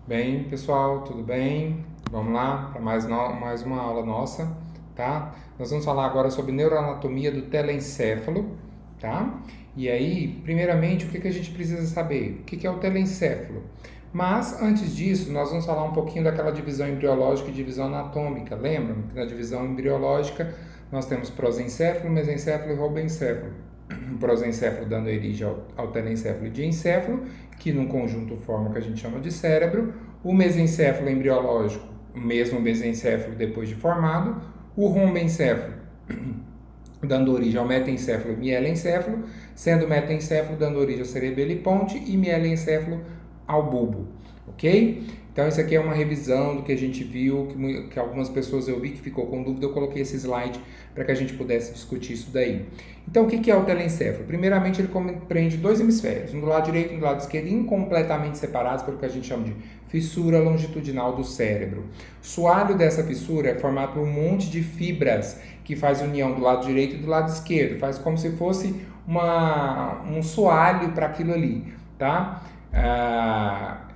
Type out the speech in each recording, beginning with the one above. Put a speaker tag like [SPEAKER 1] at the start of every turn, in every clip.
[SPEAKER 1] Bem, pessoal, tudo bem? Vamos lá para mais uma aula nossa, tá? Nós vamos falar agora sobre neuroanatomia do telencéfalo, tá? E aí, primeiramente, o que a gente precisa saber? O que é o telencéfalo? Mas, antes disso, nós vamos falar um pouquinho daquela divisão embriológica e divisão anatômica. Lembram que na divisão embriológica nós temos prosencéfalo, mesencéfalo e robencéfalo. O prosencéfalo dando origem ao telencéfalo e diencéfalo, que num conjunto forma o que a gente chama de cérebro. O mesencéfalo embriológico, o mesmo mesencéfalo depois de formado. O rombencéfalo, dando origem ao metencéfalo e mielencéfalo, sendo o metencéfalo dando origem ao cerebelo-ponte e mielencéfalo ao bulbo, ok? Então, isso aqui é uma revisão do que a gente viu, que algumas pessoas eu vi que ficou com dúvida, eu coloquei esse slide para que a gente pudesse discutir isso daí. Então, o que é o telencéfalo? Primeiramente, ele compreende dois hemisférios, um do lado direito e um do lado esquerdo, incompletamente separados pelo que a gente chama de fissura longitudinal do cérebro. O soalho dessa fissura é formado por um monte de fibras que faz união do lado direito e do lado esquerdo, faz como se fosse um soalho para aquilo ali, tá?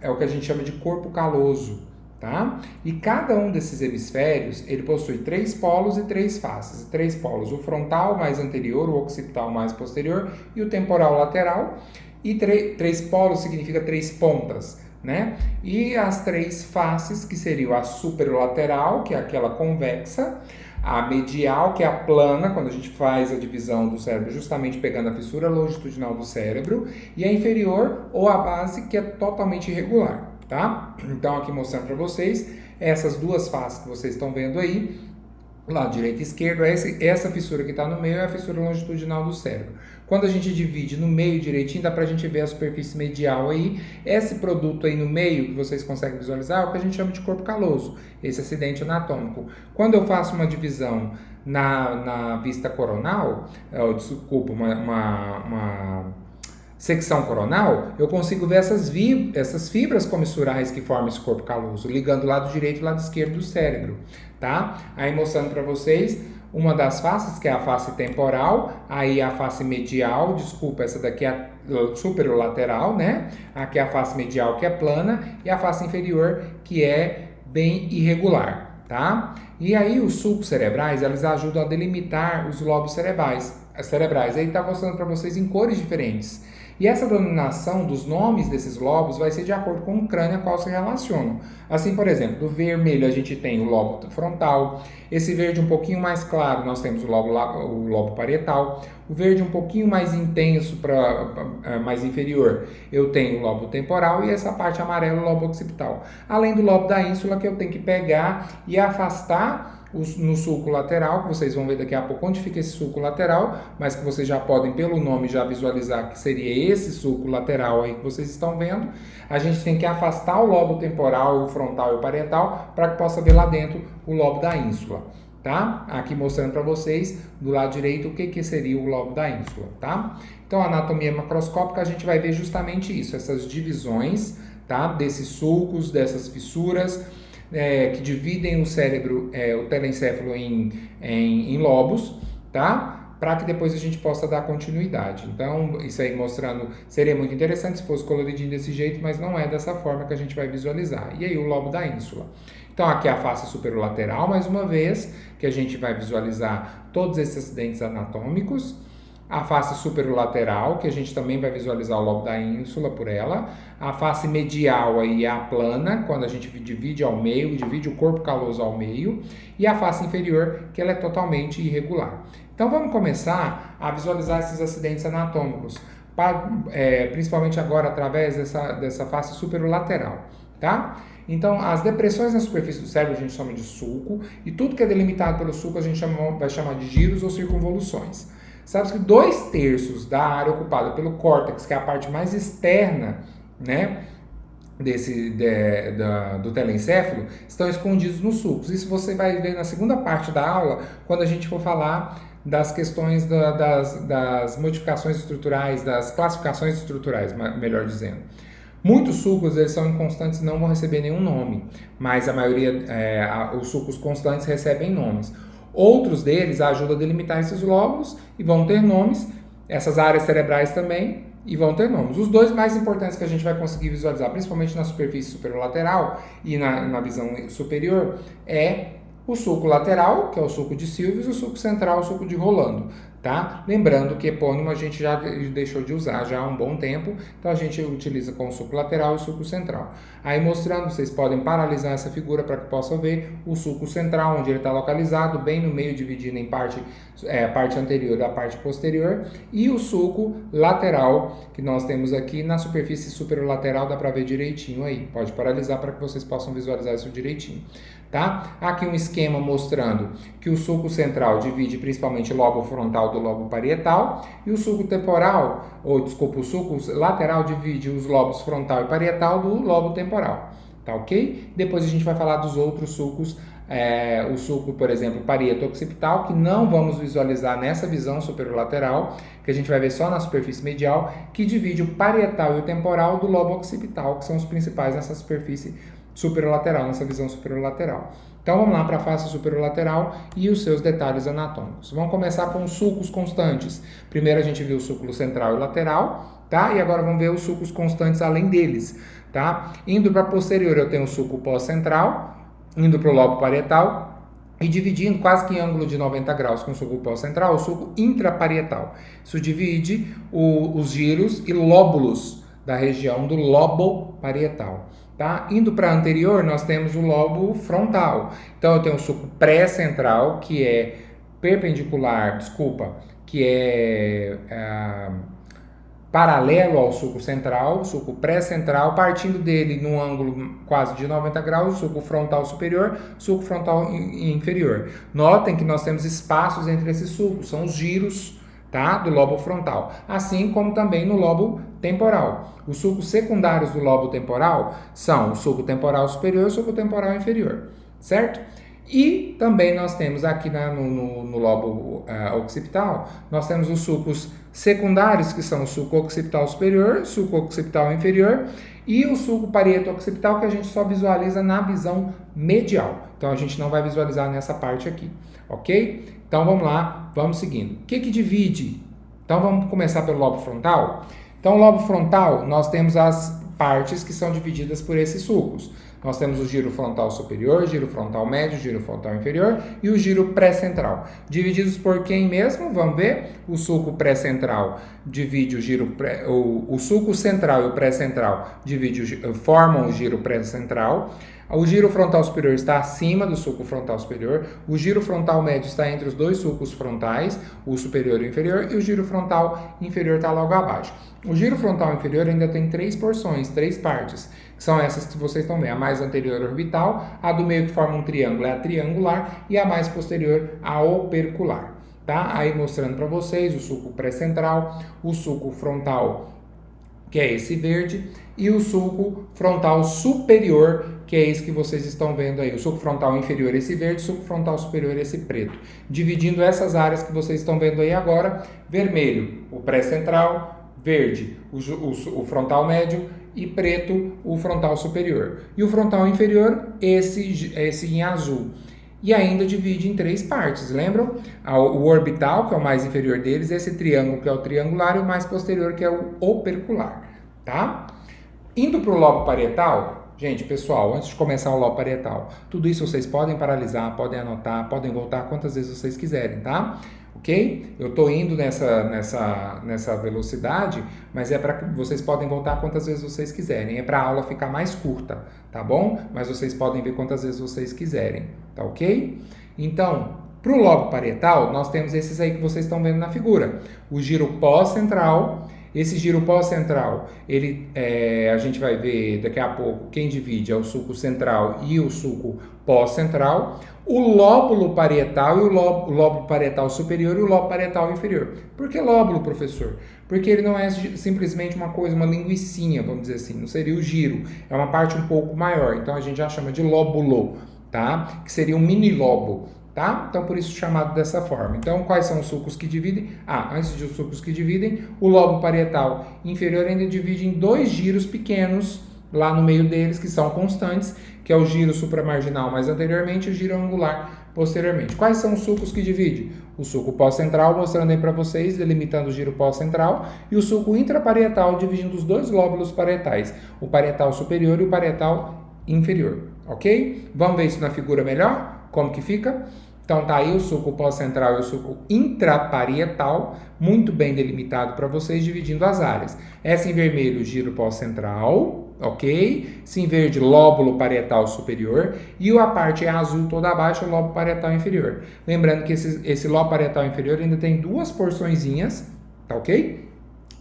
[SPEAKER 1] É o que a gente chama de corpo caloso, tá? E cada um desses hemisférios, ele possui 3 polos e 3 faces. 3 polos, o frontal mais anterior, o occipital mais posterior e o temporal lateral. E 3 polos significa 3 pontas, né? E as 3 faces, que seriam a superolateral, que é aquela convexa, a medial, que é a plana, quando a gente faz a divisão do cérebro, justamente pegando a fissura longitudinal do cérebro, e a inferior, ou a base, que é totalmente irregular, tá? Então, aqui mostrando para vocês, essas duas faces que vocês estão vendo aí, lado direito e esquerdo, essa fissura que está no meio é a fissura longitudinal do cérebro. Quando a gente divide no meio direitinho, dá para a gente ver a superfície medial aí. Esse produto aí no meio, que vocês conseguem visualizar, é o que a gente chama de corpo caloso, esse acidente anatômico. Quando eu faço uma divisão na vista coronal, desculpa, uma secção coronal, eu consigo ver essas fibras comissurais que formam esse corpo caloso, ligando o lado direito e o lado esquerdo do cérebro, tá? Aí mostrando para vocês uma das faces, que é a face temporal, aí a face medial, desculpa, essa daqui é a superolateral, né? Aqui é a face medial, que é plana, e a face inferior, que é bem irregular, tá? E aí os sulcos cerebrais, eles ajudam a delimitar os lobos cerebrais. Aí está mostrando para vocês em cores diferentes. E essa denominação dos nomes desses lobos vai ser de acordo com o crânio a qual se relacionam. Assim, por exemplo, do vermelho a gente tem o lobo frontal, esse verde um pouquinho mais claro nós temos o lobo parietal, o verde um pouquinho mais intenso, mais inferior, eu tenho o lobo temporal e essa parte amarela o lobo occipital. Além do lobo da ínsula que eu tenho que pegar e afastar no sulco lateral, que vocês vão ver daqui a pouco onde fica esse sulco lateral, mas que vocês já podem, pelo nome, já visualizar que seria esse sulco lateral aí que vocês estão vendo. A gente tem que afastar o lobo temporal, o frontal e o parietal, para que possa ver lá dentro o lobo da ínsula, tá? Aqui mostrando para vocês, do lado direito, o que seria o lobo da ínsula, tá? Então, a anatomia macroscópica, a gente vai ver justamente isso, essas divisões, tá? Desses sulcos, dessas fissuras, que dividem o cérebro, o telencéfalo em lobos, tá? Para que depois a gente possa dar continuidade. Então, isso aí mostrando, seria muito interessante se fosse coloridinho desse jeito, mas não é dessa forma que a gente vai visualizar. E aí o lobo da ínsula. Então, aqui é a face superolateral, mais uma vez, que a gente vai visualizar todos esses acidentes anatômicos. A face superolateral, que a gente também vai visualizar o lobo da ínsula por ela. A face medial aí é a plana, quando a gente divide ao meio, divide o corpo caloso ao meio. E a face inferior, que ela é totalmente irregular. Então vamos começar a visualizar esses acidentes anatômicos, principalmente agora através dessa face superolateral, tá? Então, as depressões na superfície do cérebro a gente chama de sulco, e tudo que é delimitado pelo sulco a gente vai chamar de giros ou circunvoluções. Sabe que 2/3 da área ocupada pelo córtex, que é a parte mais externa, né, do telencéfalo, estão escondidos nos sulcos. Isso você vai ver na segunda parte da aula, quando a gente for falar das questões das modificações estruturais, das classificações estruturais, melhor dizendo. Muitos sulcos, eles são inconstantes e não vão receber nenhum nome, mas a maioria, os sulcos constantes recebem nomes. Outros deles ajudam a delimitar esses lóbulos e vão ter nomes, essas áreas cerebrais também, e vão ter nomes. Os dois mais importantes que a gente vai conseguir visualizar, principalmente na superfície superolateral e na visão superior, é o sulco lateral, que é o sulco de Sylvius, e o sulco central, o sulco de Rolando, tá? Lembrando que epônimo a gente já deixou de usar já há um bom tempo, então a gente utiliza com o sulco lateral e o sulco central. Aí mostrando, vocês podem paralisar essa figura para que possam ver o sulco central, onde ele está localizado, bem no meio, dividido em a parte anterior e a parte posterior, e o sulco lateral, que nós temos aqui na superfície superolateral, dá para ver direitinho aí. Pode paralisar para que vocês possam visualizar isso direitinho. Tá? Aqui um esquema mostrando que o sulco central divide principalmente o lobo frontal do lobo parietal e o sulco temporal, o sulco lateral divide os lobos frontal e parietal do lobo temporal, tá ok? Depois a gente vai falar dos outros sulcos, o sulco, por exemplo, parieto-occipital, que não vamos visualizar nessa visão superolateral, que a gente vai ver só na superfície medial, que divide o parietal e o temporal do lobo occipital, que são os principais nessa superfície superolateral, nessa visão superolateral. Então vamos lá para a face superolateral e os seus detalhes anatômicos. Vamos começar com os sulcos constantes. Primeiro a gente viu o sulco central e lateral, tá? E agora vamos ver os sulcos constantes além deles, tá? Indo para posterior eu tenho o sulco pós-central, indo para o lobo parietal e dividindo quase que em ângulo de 90 graus com o sulco pós-central, o sulco intraparietal. Isso divide os giros e lóbulos da região do lobo parietal. Tá? Indo para anterior, nós temos o lobo frontal. Então, eu tenho o sulco pré-central, que é paralelo ao sulco central, o sulco pré-central, partindo dele num ângulo quase de 90 graus, o sulco frontal superior, sulco frontal inferior. Notem que nós temos espaços entre esses sulcos, são os giros, tá? Do lobo frontal, assim como também no lobo temporal. Os sulcos secundários do lobo temporal são o sulco temporal superior e o sulco temporal inferior, certo? E também nós temos aqui no lobo occipital, nós temos os sulcos secundários, que são o sulco occipital superior, sulco occipital inferior, e o sulco parieto-occipital, que a gente só visualiza na visão medial. Então a gente não vai visualizar nessa parte aqui, ok? Então vamos lá, vamos seguindo. O que divide? Então vamos começar pelo lobo frontal. Então, o lobo frontal, nós temos as partes que são divididas por esses sulcos. Nós temos o giro frontal superior, giro frontal médio, giro frontal inferior e o giro pré-central. Divididos por quem mesmo? Vamos ver. O sulco pré-central divide o sulco central e o pré-central formam o giro pré-central. O giro frontal superior está acima do sulco frontal superior, o giro frontal médio está entre os dois sulcos frontais, o superior e o inferior, e o giro frontal inferior está logo abaixo. O giro frontal inferior ainda tem 3 porções, 3 partes, que são essas que vocês estão vendo. A mais anterior orbital, a do meio que forma um triângulo é a triangular e a mais posterior a opercular. Tá? Aí mostrando para vocês o sulco pré-central, o sulco frontal, que é esse verde, e o sulco frontal superior, que é esse que vocês estão vendo aí. O sulco frontal inferior, esse verde, o sulco frontal superior, esse preto. Dividindo essas áreas que vocês estão vendo aí agora, vermelho, o pré-central, verde, o frontal médio, e preto, o frontal superior. E o frontal inferior, esse em azul. E ainda divide em 3 partes, lembram? O orbital, que é o mais inferior deles, esse triângulo, que é o triangular, e o mais posterior, que é o opercular, tá? Indo para o lobo parietal, gente, pessoal, antes de começar o lobo parietal, tudo isso vocês podem paralisar, podem anotar, podem voltar quantas vezes vocês quiserem, tá? Ok? Eu estou indo nessa velocidade, mas é para que vocês podem voltar quantas vezes vocês quiserem. É para a aula ficar mais curta, tá bom? Mas vocês podem ver quantas vezes vocês quiserem, tá ok? Então, para o lobo parietal, nós temos esses aí que vocês estão vendo na figura. O giro pós-central. Esse giro pós-central, a gente vai ver daqui a pouco quem divide é o sulco central e o sulco pós-central, o lóbulo parietal e o lobo parietal superior e o lobo parietal inferior. Por que lóbulo, professor? Porque ele não é simplesmente uma linguicinha, vamos dizer assim, não seria o giro, é uma parte um pouco maior, então a gente já chama de lóbulo, tá? Que seria um mini lobo. Tá? Então, por isso chamado dessa forma. Então, quais são os sulcos que dividem? Antes de os sulcos que dividem, o lobo parietal inferior ainda divide em 2 giros pequenos, lá no meio deles, que são constantes, que é o giro supramarginal mais anteriormente e o giro angular posteriormente. Quais são os sulcos que dividem? O sulco pós-central, mostrando aí para vocês, delimitando o giro pós-central, e o sulco intraparietal, dividindo os dois lóbulos parietais, o parietal superior e o parietal inferior, ok? Vamos ver isso na figura melhor? Como que fica? Então tá aí o sulco pós-central e o sulco intraparietal, muito bem delimitado para vocês, dividindo as áreas. Essa em vermelho, giro pós-central, ok? Essa em verde, lóbulo parietal superior, e a parte azul toda abaixo, o lobo parietal inferior. Lembrando que esse lobo parietal inferior ainda tem duas porçõezinhas, tá ok?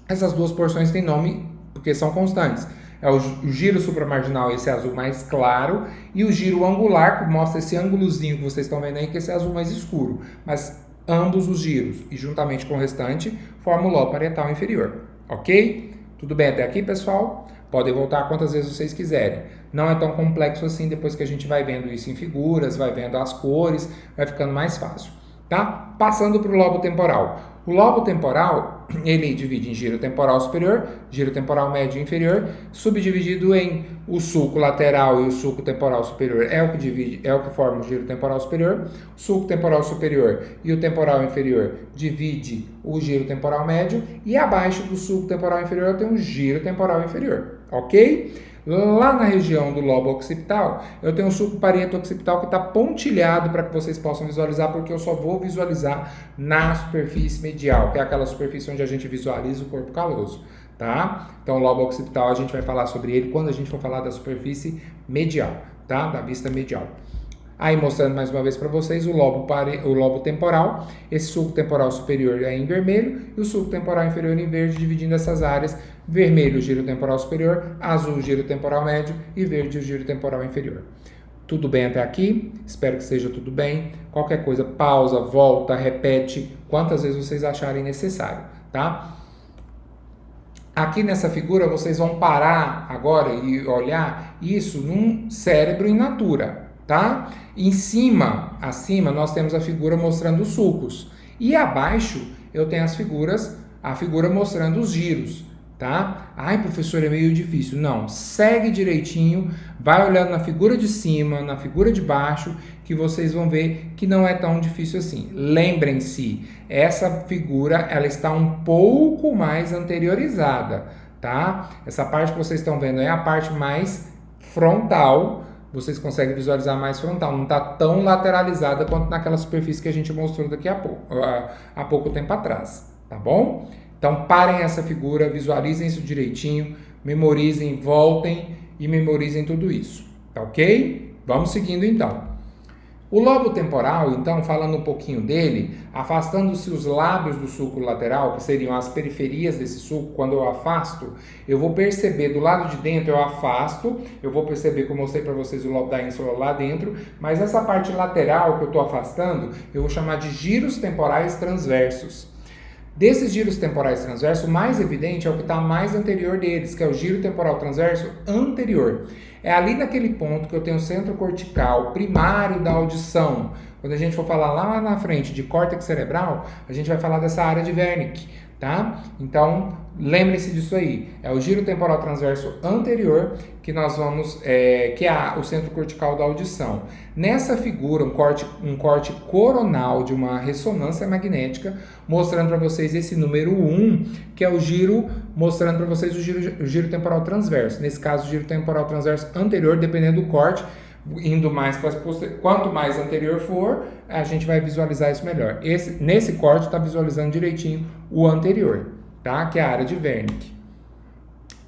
[SPEAKER 1] Essas duas porções têm nome porque são constantes. É o giro supramarginal, esse azul mais claro, e o giro angular, que mostra esse ângulozinho que vocês estão vendo aí, que é esse azul mais escuro. Mas ambos os giros, e juntamente com o restante, formam o lobo parietal inferior. Ok? Tudo bem até aqui, pessoal? Podem voltar quantas vezes vocês quiserem. Não é tão complexo assim, depois que a gente vai vendo isso em figuras, vai vendo as cores, vai ficando mais fácil. Tá? Passando para o lobo temporal. O lobo temporal, ele divide em giro temporal superior, giro temporal médio e inferior, subdividido em o sulco lateral e o sulco temporal superior é o que forma o giro temporal superior. O sulco temporal superior e o temporal inferior divide o giro temporal médio, e abaixo do sulco temporal inferior tem um giro temporal inferior, ok? Lá na região do lobo occipital, eu tenho um sulco parieto occipital que está pontilhado para que vocês possam visualizar, porque eu só vou visualizar na superfície medial, que é aquela superfície onde a gente visualiza o corpo caloso, tá? Então, o lobo occipital a gente vai falar sobre ele quando a gente for falar da superfície medial, tá? Da vista medial. Aí, mostrando mais uma vez para vocês o lobo temporal. Esse sulco temporal superior é em vermelho e o sulco temporal inferior em verde, dividindo essas áreas. Vermelho, o giro temporal superior, azul, o giro temporal médio e verde, o giro temporal inferior. Tudo bem até aqui? Espero que esteja tudo bem. Qualquer coisa, pausa, volta, repete, quantas vezes vocês acharem necessário, tá? Aqui nessa figura vocês vão parar agora e olhar isso num cérebro in natura, tá? Em cima, acima, nós temos a figura mostrando os sulcos. E abaixo eu tenho a figura mostrando os giros, tá? Ai, professor, é meio difícil. Não, segue direitinho, vai olhando na figura de cima, na figura de baixo, que vocês vão ver que não é tão difícil assim. Lembrem-se, essa figura, ela está um pouco mais anteriorizada, tá? Essa parte que vocês estão vendo é a parte mais frontal. Vocês conseguem visualizar mais frontal, não está tão lateralizada quanto naquela superfície que a gente mostrou há pouco tempo atrás, tá bom? Então parem essa figura, visualizem isso direitinho, memorizem, voltem e memorizem tudo isso, tá ok? Vamos seguindo então. O lobo temporal, então, falando um pouquinho dele, afastando-se os lábios do sulco lateral, que seriam as periferias desse sulco, quando eu afasto, eu vou perceber do lado de dentro, eu afasto, eu vou perceber que eu mostrei para vocês o lobo da ínsula lá dentro, mas essa parte lateral que eu estou afastando, eu vou chamar de giros temporais transversos. Desses giros temporais transversos, o mais evidente é o que está mais anterior deles, que é o giro temporal transverso anterior. É ali naquele ponto que eu tenho o centro cortical primário da audição. Quando a gente for falar lá na frente de córtex cerebral, a gente vai falar dessa área de Wernicke, tá? Então, lembre-se disso aí. É o giro temporal transverso anterior que nós vamos, que é o centro cortical da audição. Nessa figura, um corte coronal de uma ressonância magnética, mostrando para vocês esse número 1, que é o giro, mostrando para vocês o giro temporal transverso. Nesse caso, o giro temporal transverso anterior, dependendo do corte, indo mais para quanto mais anterior for, a gente vai visualizar isso melhor. Nesse corte está visualizando direitinho o anterior, tá? Que é a área de Wernicke.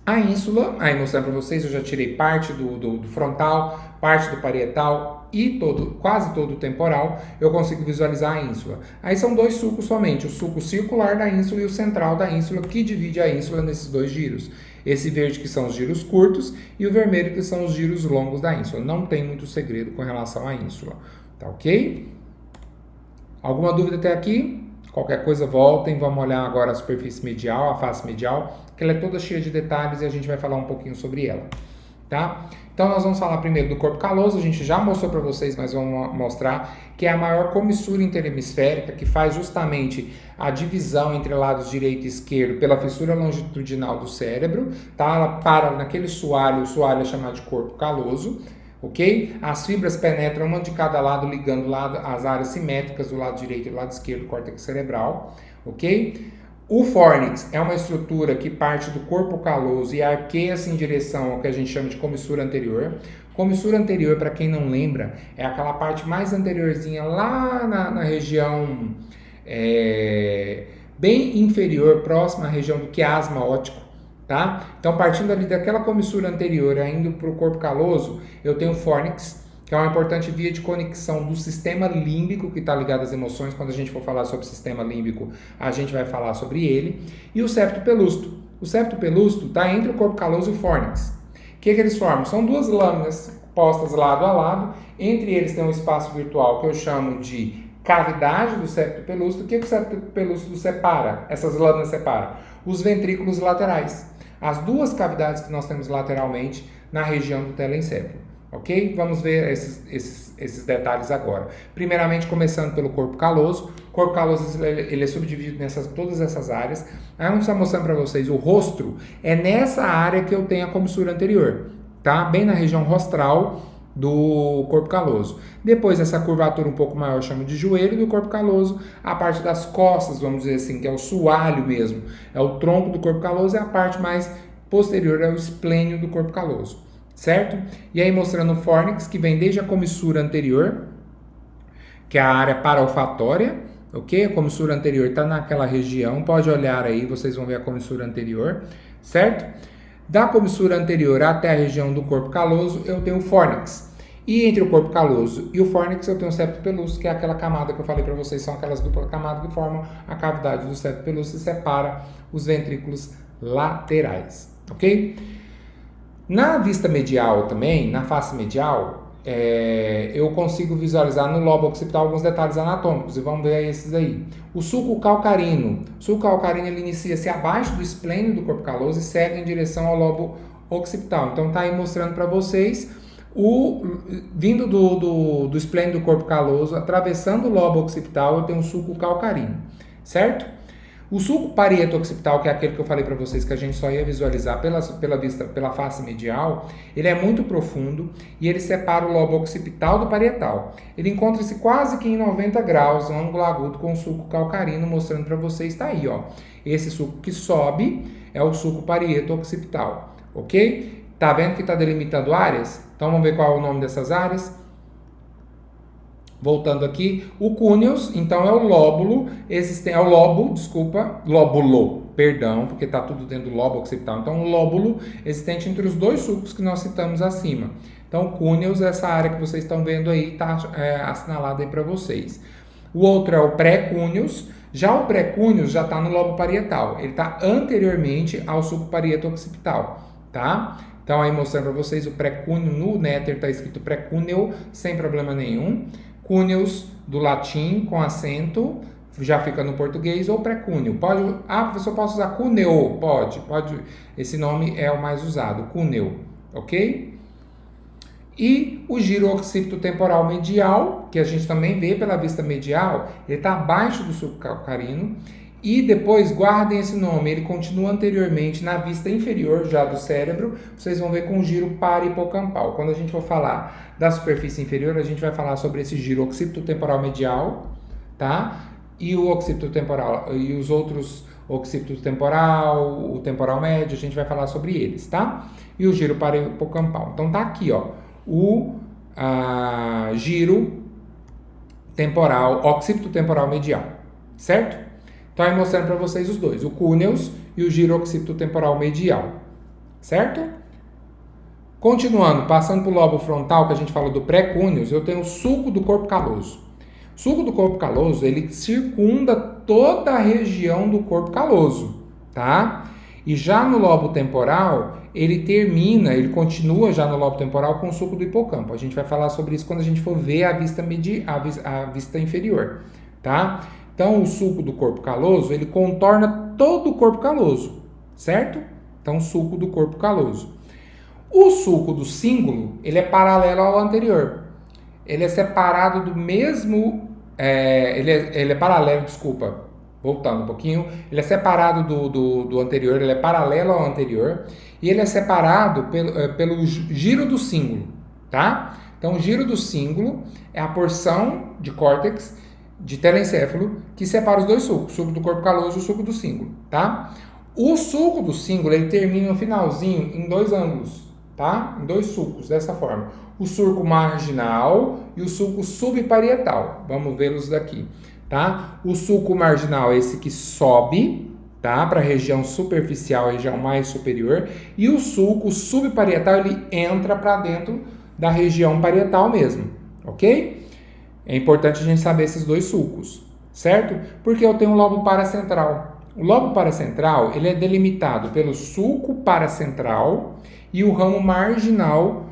[SPEAKER 1] A ínsula, aí mostrando para vocês, eu já tirei parte do frontal, parte do parietal e quase todo o temporal, eu consigo visualizar a ínsula. Aí são dois sulcos somente, o sulco circular da ínsula e o central da ínsula, que divide a ínsula nesses dois giros. Esse verde que são os giros curtos e o vermelho que são os giros longos da ínsula. Não tem muito segredo com relação à ínsula, tá ok? Alguma dúvida até aqui? Qualquer coisa voltem, vamos olhar agora a superfície medial, a face medial, que ela é toda cheia de detalhes e a gente vai falar um pouquinho sobre ela. tá? Então nós vamos falar primeiro do corpo caloso, a gente já mostrou para vocês, mas vamos mostrar que é a maior comissura interhemisférica, que faz justamente a divisão entre lados direito e esquerdo pela fissura longitudinal do cérebro, tá? Ela para naquele soalho, o soalho é chamado de corpo caloso, ok? As fibras penetram uma de cada lado, ligando as áreas simétricas do lado direito e do lado esquerdo do córtex cerebral, ok? O fórnix é uma estrutura que parte do corpo caloso e arqueia-se em direção ao que a gente chama de comissura anterior. Comissura anterior, para quem não lembra, é aquela parte mais anteriorzinha lá na região bem inferior, próxima à região do quiasma óptico, tá? Então, partindo ali daquela comissura anterior, indo para o corpo caloso, eu tenho o fórnix, que é uma importante via de conexão do sistema límbico, que está ligado às emoções. Quando a gente for falar sobre o sistema límbico, a gente vai falar sobre ele. E o septo pelúcido. O septo pelúcido está entre o corpo caloso e o fórnix. O que eles formam? São duas lâminas postas lado a lado. Entre eles tem um espaço virtual que eu chamo de cavidade do septo pelúcido. O que o septo pelúcido separa? Essas lâminas separam? Os ventrículos laterais. As duas cavidades que nós temos lateralmente na região do telencéfalo. Ok? Vamos ver esses detalhes agora. Primeiramente, começando pelo corpo caloso. O corpo caloso ele é subdividido todas essas áreas. Aí vamos estar mostrando para vocês o rostro. É nessa área que eu tenho a comissura anterior, tá? Bem na região rostral do corpo caloso. Depois, essa curvatura um pouco maior eu chamo de joelho do corpo caloso. A parte das costas, vamos dizer assim, que é o soalho mesmo, é o tronco do corpo caloso, e a parte mais posterior é o esplênio do corpo caloso. Certo? E aí mostrando o fórnix, que vem desde a comissura anterior, que é a área paraolfatória, ok? A comissura anterior está naquela região, pode olhar aí, vocês vão ver a comissura anterior, certo? Da comissura anterior até a região do corpo caloso, eu tenho o fórnix. E entre o corpo caloso e o fórnix, eu tenho o septo pelúcido, que é aquela camada que eu falei para vocês, são aquelas duplas camadas que formam a cavidade do septo pelúcido e separa os ventrículos laterais, ok? Na vista medial também, na face medial, eu consigo visualizar no lobo occipital alguns detalhes anatômicos, e vamos ver esses aí. O sulco calcarino. O sulco calcarino ele inicia-se abaixo do esplênio do corpo caloso e segue em direção ao lobo occipital. Então tá aí mostrando para vocês, vindo do esplênio do corpo caloso, atravessando o lobo occipital, eu tenho o sulco calcarino, certo? O sulco parieto-occipital, que é aquele que eu falei para vocês que a gente só ia visualizar pela face medial, ele é muito profundo e ele separa o lobo occipital do parietal. Ele encontra-se quase que em 90 graus, um ângulo agudo com o sulco calcarino, mostrando para vocês, está aí, ó. Esse sulco que sobe é o sulco parieto-occipital, ok? Tá vendo que está delimitando áreas? Então vamos ver qual é o nome dessas áreas. Voltando aqui, o cúneus, então é o lóbulo existente, lóbulo, perdão, porque está tudo dentro do lobo occipital. Então, o lóbulo existente entre os dois sulcos que nós citamos acima. Então, o cúneus, essa área que vocês estão vendo aí, está assinalada aí para vocês. O outro é o pré-cúneus. Já o pré-cúneus já está no lobo parietal. Ele está anteriormente ao sulco parieto-occipital, tá? Então, aí mostrando para vocês o pré-cúneo, no néter está escrito pré-cúneo, sem problema nenhum. Cúneus do latim com acento, já fica no português, ou pré-cúneo. Professor, posso usar cúneo? Pode. Esse nome é o mais usado, cúneo, ok? E o giro occipito-temporal medial, que a gente também vê pela vista medial, ele está abaixo do sulco calcarino. E depois, guardem esse nome, ele continua anteriormente na vista inferior já do cérebro, vocês vão ver com o giro parahipocampal. Quando a gente for falar da superfície inferior, a gente vai falar sobre esse giro occipito-temporal medial, tá? E o occipito-temporal, e os outros occipito-temporal, o temporal médio, a gente vai falar sobre eles, tá? E o giro parahipocampal. Então tá aqui, ó, o giro temporal, occipito-temporal medial, certo? Então, aí mostrando para vocês os dois, o cúneus e o giro occipito-temporal medial, certo? Continuando, passando para o lobo frontal, que a gente falou do pré-cúneus, eu tenho o sulco do corpo caloso. O sulco do corpo caloso, ele circunda toda a região do corpo caloso, tá? E já no lobo temporal, ele continua já no lobo temporal com o sulco do hipocampo. A gente vai falar sobre isso quando a gente for ver a vista inferior, tá? Então, o sulco do corpo caloso, ele contorna todo o corpo caloso, certo? Então, sulco do corpo caloso. O sulco do cíngulo, ele é paralelo ao anterior. Ele é separado do mesmo... ele é paralelo, desculpa, voltando um pouquinho. Ele é separado do anterior, ele é paralelo ao anterior. E ele é separado pelo giro do cíngulo, tá? Então, o giro do cíngulo é a porção de córtex de telencéfalo que separa os dois sulcos, o sulco do corpo caloso e o sulco do cíngulo, tá? O sulco do cíngulo, ele termina no finalzinho em dois ângulos, tá? Em dois sulcos, dessa forma. O sulco marginal e o sulco subparietal. Vamos vê-los daqui, tá? O sulco marginal é esse que sobe, tá? Para a região superficial, a região mais superior. E o sulco subparietal, ele entra para dentro da região parietal mesmo, ok? É importante a gente saber esses dois sulcos, certo? Porque eu tenho um lobo paracentral. O lobo paracentral, ele é delimitado pelo sulco paracentral e o ramo marginal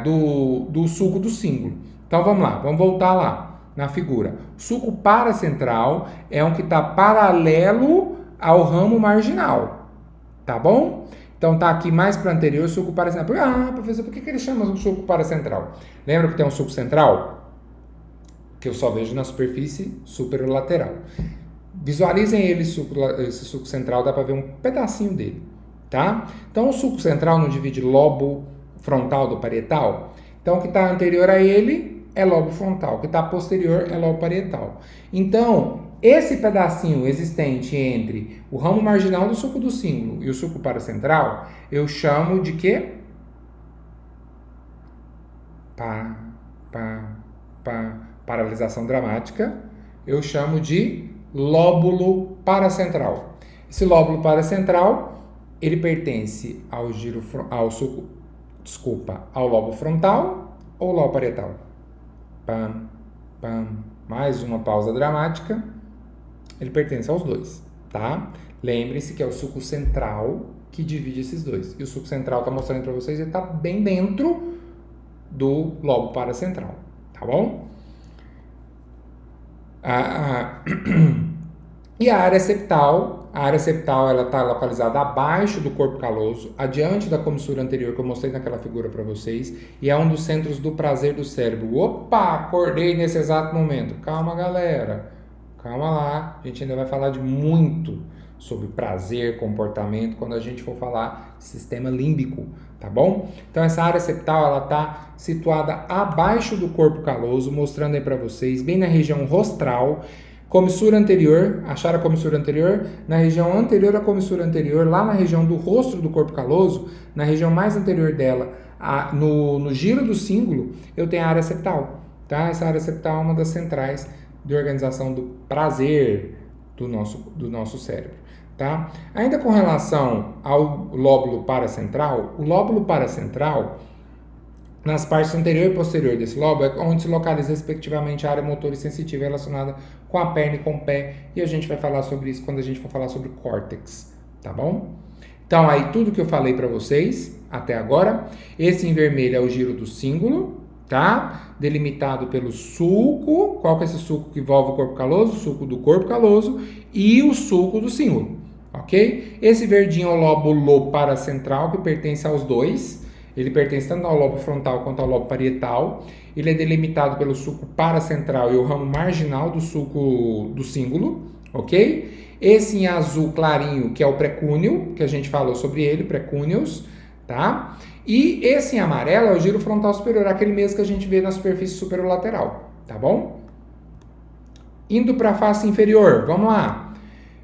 [SPEAKER 1] do sulco do cíngulo. Então vamos lá, vamos voltar lá na figura. O sulco paracentral é um que está paralelo ao ramo marginal, tá bom? Então tá aqui mais para anterior, sulco paracentral. Ah, professor, por que ele chama o sulco paracentral? Lembra que tem um sulco central? Que eu só vejo na superfície superolateral. Visualizem esse sulco central, dá para ver um pedacinho dele, tá? Então, o sulco central não divide lobo frontal do parietal. Então, o que está anterior a ele é lobo frontal, o que está posterior é lobo parietal. Então, esse pedacinho existente entre o ramo marginal do sulco do cíngulo e o sulco paracentral, eu chamo de quê? Paralisação dramática, eu chamo de lóbulo paracentral. Esse lóbulo paracentral, ele pertence ao lobo frontal ou lobo parietal? Mais uma pausa dramática. Ele pertence aos dois, tá? Lembre-se que é o sulco central que divide esses dois. E o sulco central está mostrando para vocês, ele está bem dentro do lobo paracentral, tá bom? E a área septal ela está localizada abaixo do corpo caloso, adiante da comissura anterior que eu mostrei naquela figura para vocês, e é um dos centros do prazer do cérebro. Opa, acordei nesse exato momento. Calma, galera, calma lá, a gente ainda vai falar de muito sobre prazer, comportamento, quando a gente for falar sistema límbico, tá bom? Então essa área septal, ela está situada abaixo do corpo caloso, mostrando aí para vocês, bem na região rostral, comissura anterior, acharam a comissura anterior? Na região anterior à comissura anterior, lá na região do rosto do corpo caloso, na região mais anterior dela, no giro do cíngulo, eu tenho a área septal, tá? Essa área septal é uma das centrais de organização do prazer do nosso cérebro. Tá? Ainda com relação ao lóbulo paracentral, o lóbulo paracentral, nas partes anterior e posterior desse lobo, é onde se localiza respectivamente a área motora e sensitiva relacionada com a perna e com o pé, e a gente vai falar sobre isso quando a gente for falar sobre o córtex, tá bom? Então, aí tudo que eu falei para vocês até agora, esse em vermelho é o giro do cíngulo, tá? Delimitado pelo sulco. Qual que é esse sulco que envolve o corpo caloso? O sulco do corpo caloso e o sulco do cíngulo, ok? Esse verdinho é o lóbulo paracentral, que pertence aos dois. Ele pertence tanto ao lobo frontal quanto ao lobo parietal. Ele é delimitado pelo sulco paracentral e o ramo marginal do sulco do cíngulo, ok? Esse em azul clarinho, que é o precúneo, que a gente falou sobre ele, precúneos, tá? E esse em amarelo é o giro frontal superior, aquele mesmo que a gente vê na superfície superolateral, tá bom? Indo para a face inferior, vamos lá.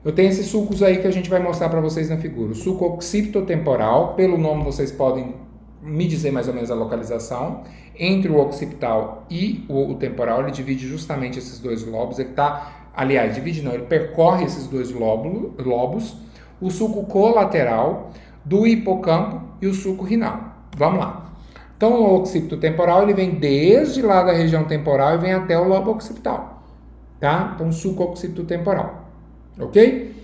[SPEAKER 1] Eu tenho esses sulcos aí que a gente vai mostrar para vocês na figura. O sulco occipitotemporal, pelo nome vocês podem me dizer mais ou menos a localização. Entre o occipital e o temporal, ele divide justamente esses dois lobos. Ele está, aliás, divide não, ele percorre esses dois lobos. O sulco colateral, do hipocampo e o sulco rinal. Vamos lá. Então, o occipito temporal, ele vem desde lá da região temporal e vem até o lobo occipital, tá? Então, sulco occipito temporal, ok?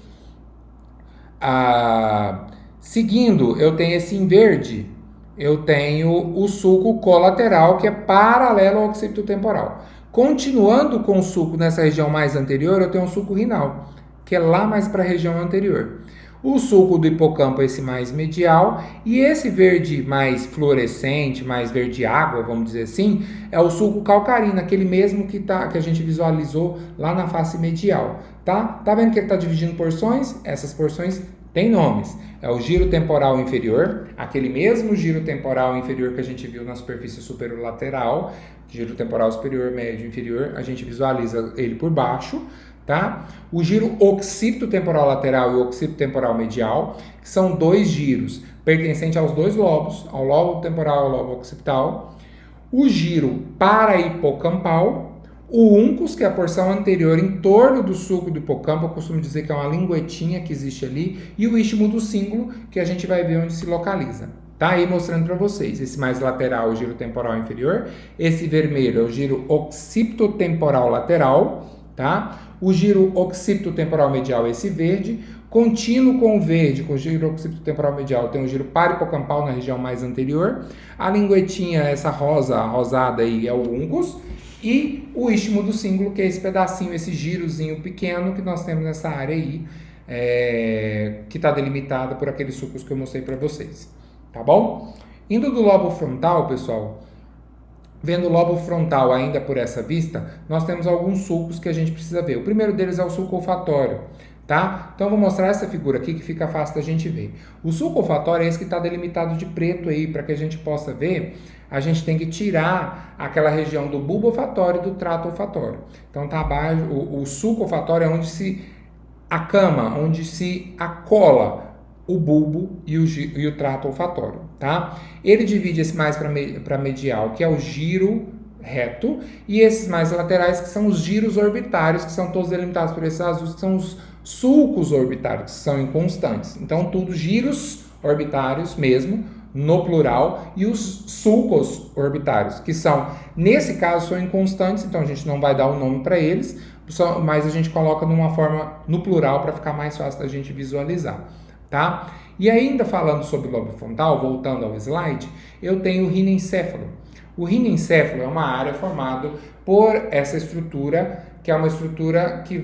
[SPEAKER 1] Seguindo, eu tenho esse em verde, eu tenho o sulco colateral, que é paralelo ao occipito temporal. Continuando com o sulco nessa região mais anterior, eu tenho o sulco rinal, que é lá mais para a região anterior. O sulco do hipocampo é esse mais medial, e esse verde mais fluorescente, mais verde água, vamos dizer assim, é o sulco calcarino, aquele mesmo que a gente visualizou lá na face medial, tá? Tá vendo que ele está dividindo porções? Essas porções têm nomes. É o giro temporal inferior, aquele mesmo giro temporal inferior que a gente viu na superfície superior lateral, giro temporal superior, médio, inferior, a gente visualiza ele por baixo, tá? O giro occipito temporal lateral e o occipito temporal medial, que são dois giros pertencentes aos dois lobos, ao lobo temporal e ao lobo occipital. O giro parahipocampal, o uncus, que é a porção anterior em torno do sulco do hipocampo, eu costumo dizer que é uma linguetinha que existe ali, e o istmo do cíngulo, que a gente vai ver onde se localiza. Tá aí mostrando para vocês. Esse mais lateral é o giro temporal inferior, esse vermelho é o giro occipito temporal lateral, tá? O giro occipito temporal medial é esse verde, contínuo com o verde, com o giro occipito temporal medial, tem o giro parahipocampal na região mais anterior, a linguetinha, essa rosa, a rosada aí é o uncus, e o istmo do cíngulo, que é esse pedacinho, esse girozinho pequeno que nós temos nessa área aí, que está delimitada por aqueles sulcos que eu mostrei para vocês, tá bom? Indo do lobo frontal, pessoal, vendo o lobo frontal ainda por essa vista, nós temos alguns sulcos que a gente precisa ver. O primeiro deles é o sulco olfatório, tá? Então, eu vou mostrar essa figura aqui que fica fácil da gente ver. O sulco olfatório é esse que está delimitado de preto aí, para que a gente possa ver. A gente tem que tirar aquela região do bulbo olfatório e do trato olfatório. Então, tá abaixo, o sulco olfatório é onde se acama, onde se acola o bulbo e o trato olfatório, tá? Ele divide esse mais para medial, que é o giro reto, e esses mais laterais, que são os giros orbitários, que são todos delimitados por esses azuis, que são os sulcos orbitários, que são inconstantes. Então, tudo giros orbitários mesmo, no plural, e os sulcos orbitários, que são, nesse caso, são inconstantes, então a gente não vai dar o nome para eles, mas a gente coloca numa forma no plural para ficar mais fácil da gente visualizar, tá? E ainda falando sobre o lobo frontal, voltando ao slide, eu tenho o rinencéfalo. O rinencéfalo é uma área formada por essa estrutura, que é uma estrutura que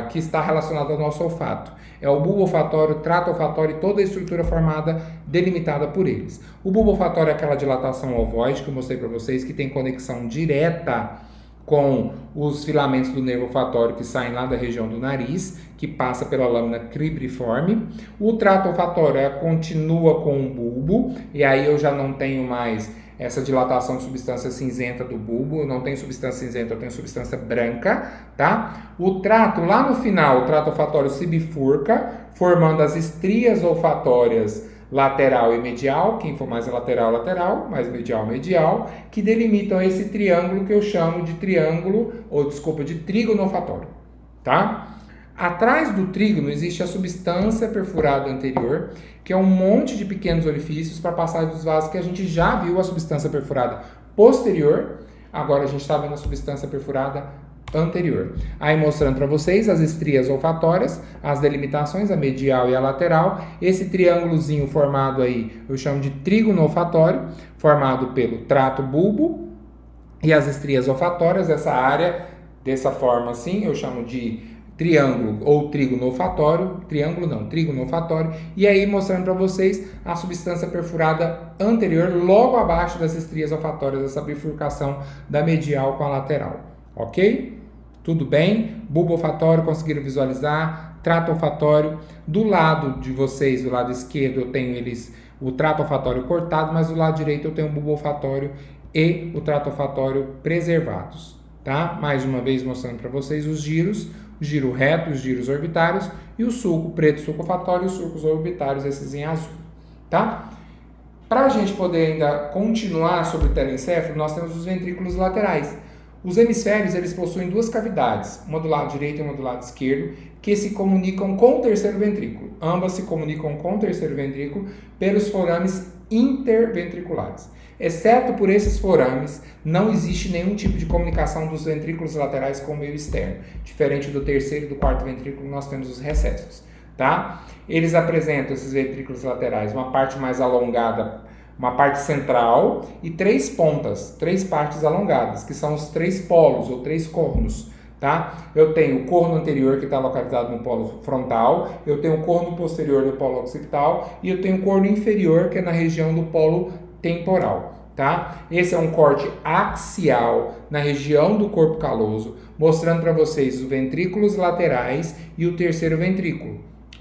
[SPEAKER 1] que está relacionada ao nosso olfato. É o bulbo olfatório, trato olfatório e toda a estrutura formada, delimitada por eles. O bulbo olfatório é aquela dilatação ovoide que eu mostrei para vocês, que tem conexão direta com os filamentos do nervo olfatório que saem lá da região do nariz, que passa pela lâmina cribriforme. O trato olfatório continua com o bulbo, e aí eu já não tenho mais essa dilatação de substância cinzenta do bulbo, eu não tenho substância cinzenta, eu tenho substância branca, tá? O trato, lá no final, o trato olfatório se bifurca, formando as estrias olfatórias lateral e medial, quem for mais lateral, lateral, mais medial, medial, que delimitam esse triângulo que eu chamo de de trígono olfatório, tá? Atrás do trígono existe a substância perfurada anterior, que é um monte de pequenos orifícios para passagem dos vasos, que a gente já viu a substância perfurada posterior, agora a gente está vendo a substância perfurada anterior. Aí mostrando para vocês as estrias olfatórias, as delimitações, a medial e a lateral. Esse triângulozinho formado aí eu chamo de trígono olfatório, formado pelo trato bulbo e as estrias olfatórias. Essa área, dessa forma assim, eu chamo de triângulo ou trígono olfatório, trígono olfatório, e aí mostrando para vocês a substância perfurada anterior, logo abaixo das estrias olfatórias, essa bifurcação da medial com a lateral, ok? Tudo bem? Bulbo olfatório, conseguiram visualizar? Trato olfatório, do lado de vocês, do lado esquerdo eu tenho o trato olfatório cortado, mas do lado direito eu tenho o bulbo olfatório e o trato olfatório preservados, tá? Mais uma vez mostrando para vocês os giros, o giro reto, os giros orbitários e o sulco preto, sulco olfatório e os sulcos orbitários, esses em azul, tá? Para a gente poder ainda continuar sobre o telencéfalo, nós temos os ventrículos laterais. Os hemisférios, eles possuem duas cavidades, uma do lado direito e uma do lado esquerdo, que se comunicam com o terceiro ventrículo. Ambas se comunicam com o terceiro ventrículo pelos forames interventriculares. Exceto por esses forames, não existe nenhum tipo de comunicação dos ventrículos laterais com o meio externo. Diferente do terceiro e do quarto ventrículo, nós temos os recessos, tá? Eles apresentam, esses ventrículos laterais, uma parte mais alongada, uma parte central e três pontas, três partes alongadas, que são os três polos ou três cornos, tá? Eu tenho o corno anterior que está localizado no polo frontal, eu tenho o corno posterior no polo occipital e eu tenho o corno inferior que é na região do polo temporal, tá? Esse é um corte axial na região do corpo caloso, mostrando para vocês os ventrículos laterais e o terceiro ventrículo,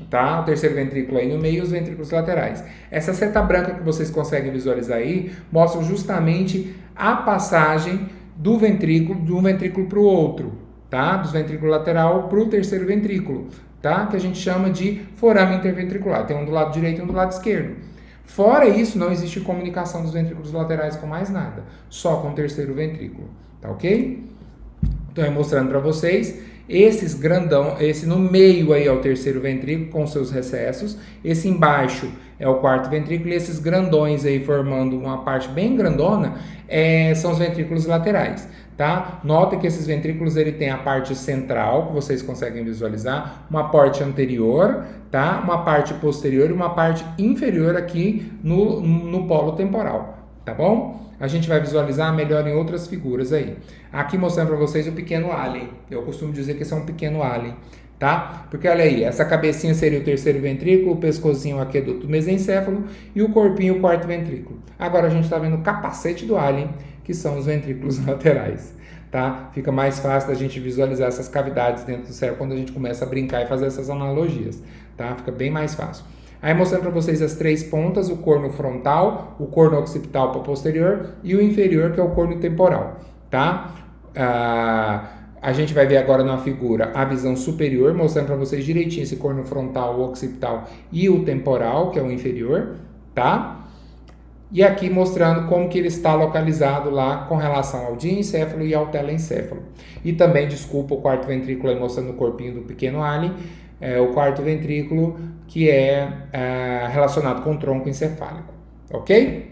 [SPEAKER 1] tá? O terceiro ventrículo aí no meio e os ventrículos laterais. Essa seta branca que vocês conseguem visualizar aí mostra justamente a passagem do ventrículo de um ventrículo para o outro, tá? Do ventrículo lateral para o terceiro ventrículo, tá? Que a gente chama de forame interventricular. Tem um do lado direito e um do lado esquerdo. Fora isso, não existe comunicação dos ventrículos laterais com mais nada, só com o terceiro ventrículo, tá ok? Então, mostrando para vocês, esses grandão, esse no meio aí é o terceiro ventrículo com seus recessos, esse embaixo é o quarto ventrículo e esses grandões aí formando uma parte bem grandona são os ventrículos laterais, tá? Nota que esses ventrículos ele tem a parte central, que vocês conseguem visualizar, uma parte anterior, tá? Uma parte posterior e uma parte inferior aqui no polo temporal, tá bom? A gente vai visualizar melhor em outras figuras aí. Aqui mostrando para vocês o pequeno alien. Eu costumo dizer que esse é um pequeno alien, tá? Porque olha aí, essa cabecinha seria o terceiro ventrículo, o pescocinho o aqueduto mesencéfalo e o corpinho o quarto ventrículo. Agora a gente está vendo o capacete do alien, que são os ventrículos laterais, tá? Fica mais fácil da gente visualizar essas cavidades dentro do cérebro quando a gente começa a brincar e fazer essas analogias, tá? Fica bem mais fácil. Aí mostrando para vocês as três pontas, o corno frontal, o corno occipital para o posterior e o inferior que é o corno temporal, tá? A gente vai ver agora na figura a visão superior, mostrando para vocês direitinho esse corno frontal, o occipital e o temporal, que é o inferior, tá? E aqui mostrando como que ele está localizado lá com relação ao diencéfalo e ao telencéfalo. E também, desculpa, o quarto ventrículo aí mostrando o corpinho do pequeno alien, o quarto ventrículo que é relacionado com o tronco encefálico, ok?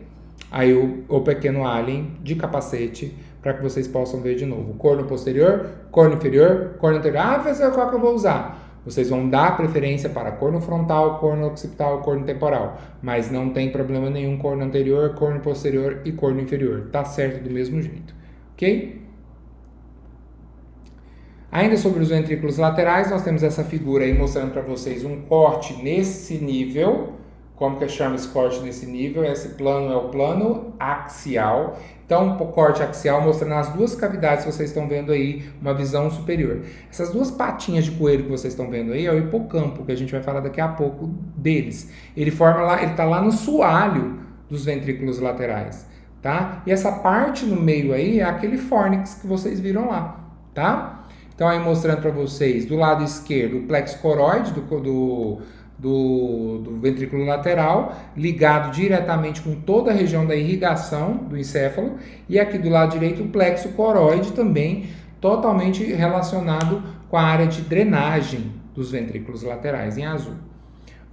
[SPEAKER 1] Aí o pequeno alien de capacete, para que vocês possam ver de novo. Corno posterior, corno inferior, corno anterior. Ah, professor, qual que eu vou usar? Vocês vão dar preferência para corno frontal, corno occipital, corno temporal. Mas não tem problema nenhum corno anterior, corno posterior e corno inferior. Tá certo do mesmo jeito, ok? Ainda sobre os ventrículos laterais, nós temos essa figura aí mostrando para vocês um corte nesse nível. Como que eu chamo esse corte nesse nível? Esse plano é o plano axial. Então, o corte axial mostrando as duas cavidades que vocês estão vendo aí, uma visão superior. Essas duas patinhas de coelho que vocês estão vendo aí é o hipocampo, que a gente vai falar daqui a pouco deles. Ele forma lá, ele está lá no soalho dos ventrículos laterais, tá? E essa parte no meio aí é aquele fórnix que vocês viram lá, tá? Então, aí mostrando para vocês, do lado esquerdo, o plexo coroide do ventrículo lateral, ligado diretamente com toda a região da irrigação do encéfalo, e aqui do lado direito, o plexo coroide também, totalmente relacionado com a área de drenagem dos ventrículos laterais, em azul.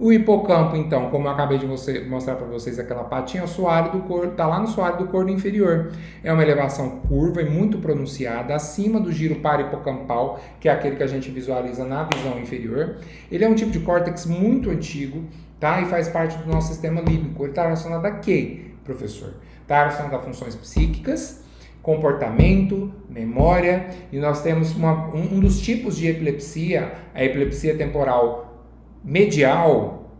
[SPEAKER 1] O hipocampo, então, como eu acabei de mostrar para vocês aquela patinha, o soalho do corno, está lá no soalho do corno inferior. É uma elevação curva e muito pronunciada, acima do giro parahipocampal, que é aquele que a gente visualiza na visão inferior. Ele é um tipo de córtex muito antigo, tá? E faz parte do nosso sistema límbico. Ele está relacionado a quê, professor? Está relacionado a funções psíquicas, comportamento, memória, e nós temos um dos tipos de epilepsia, a epilepsia temporal medial,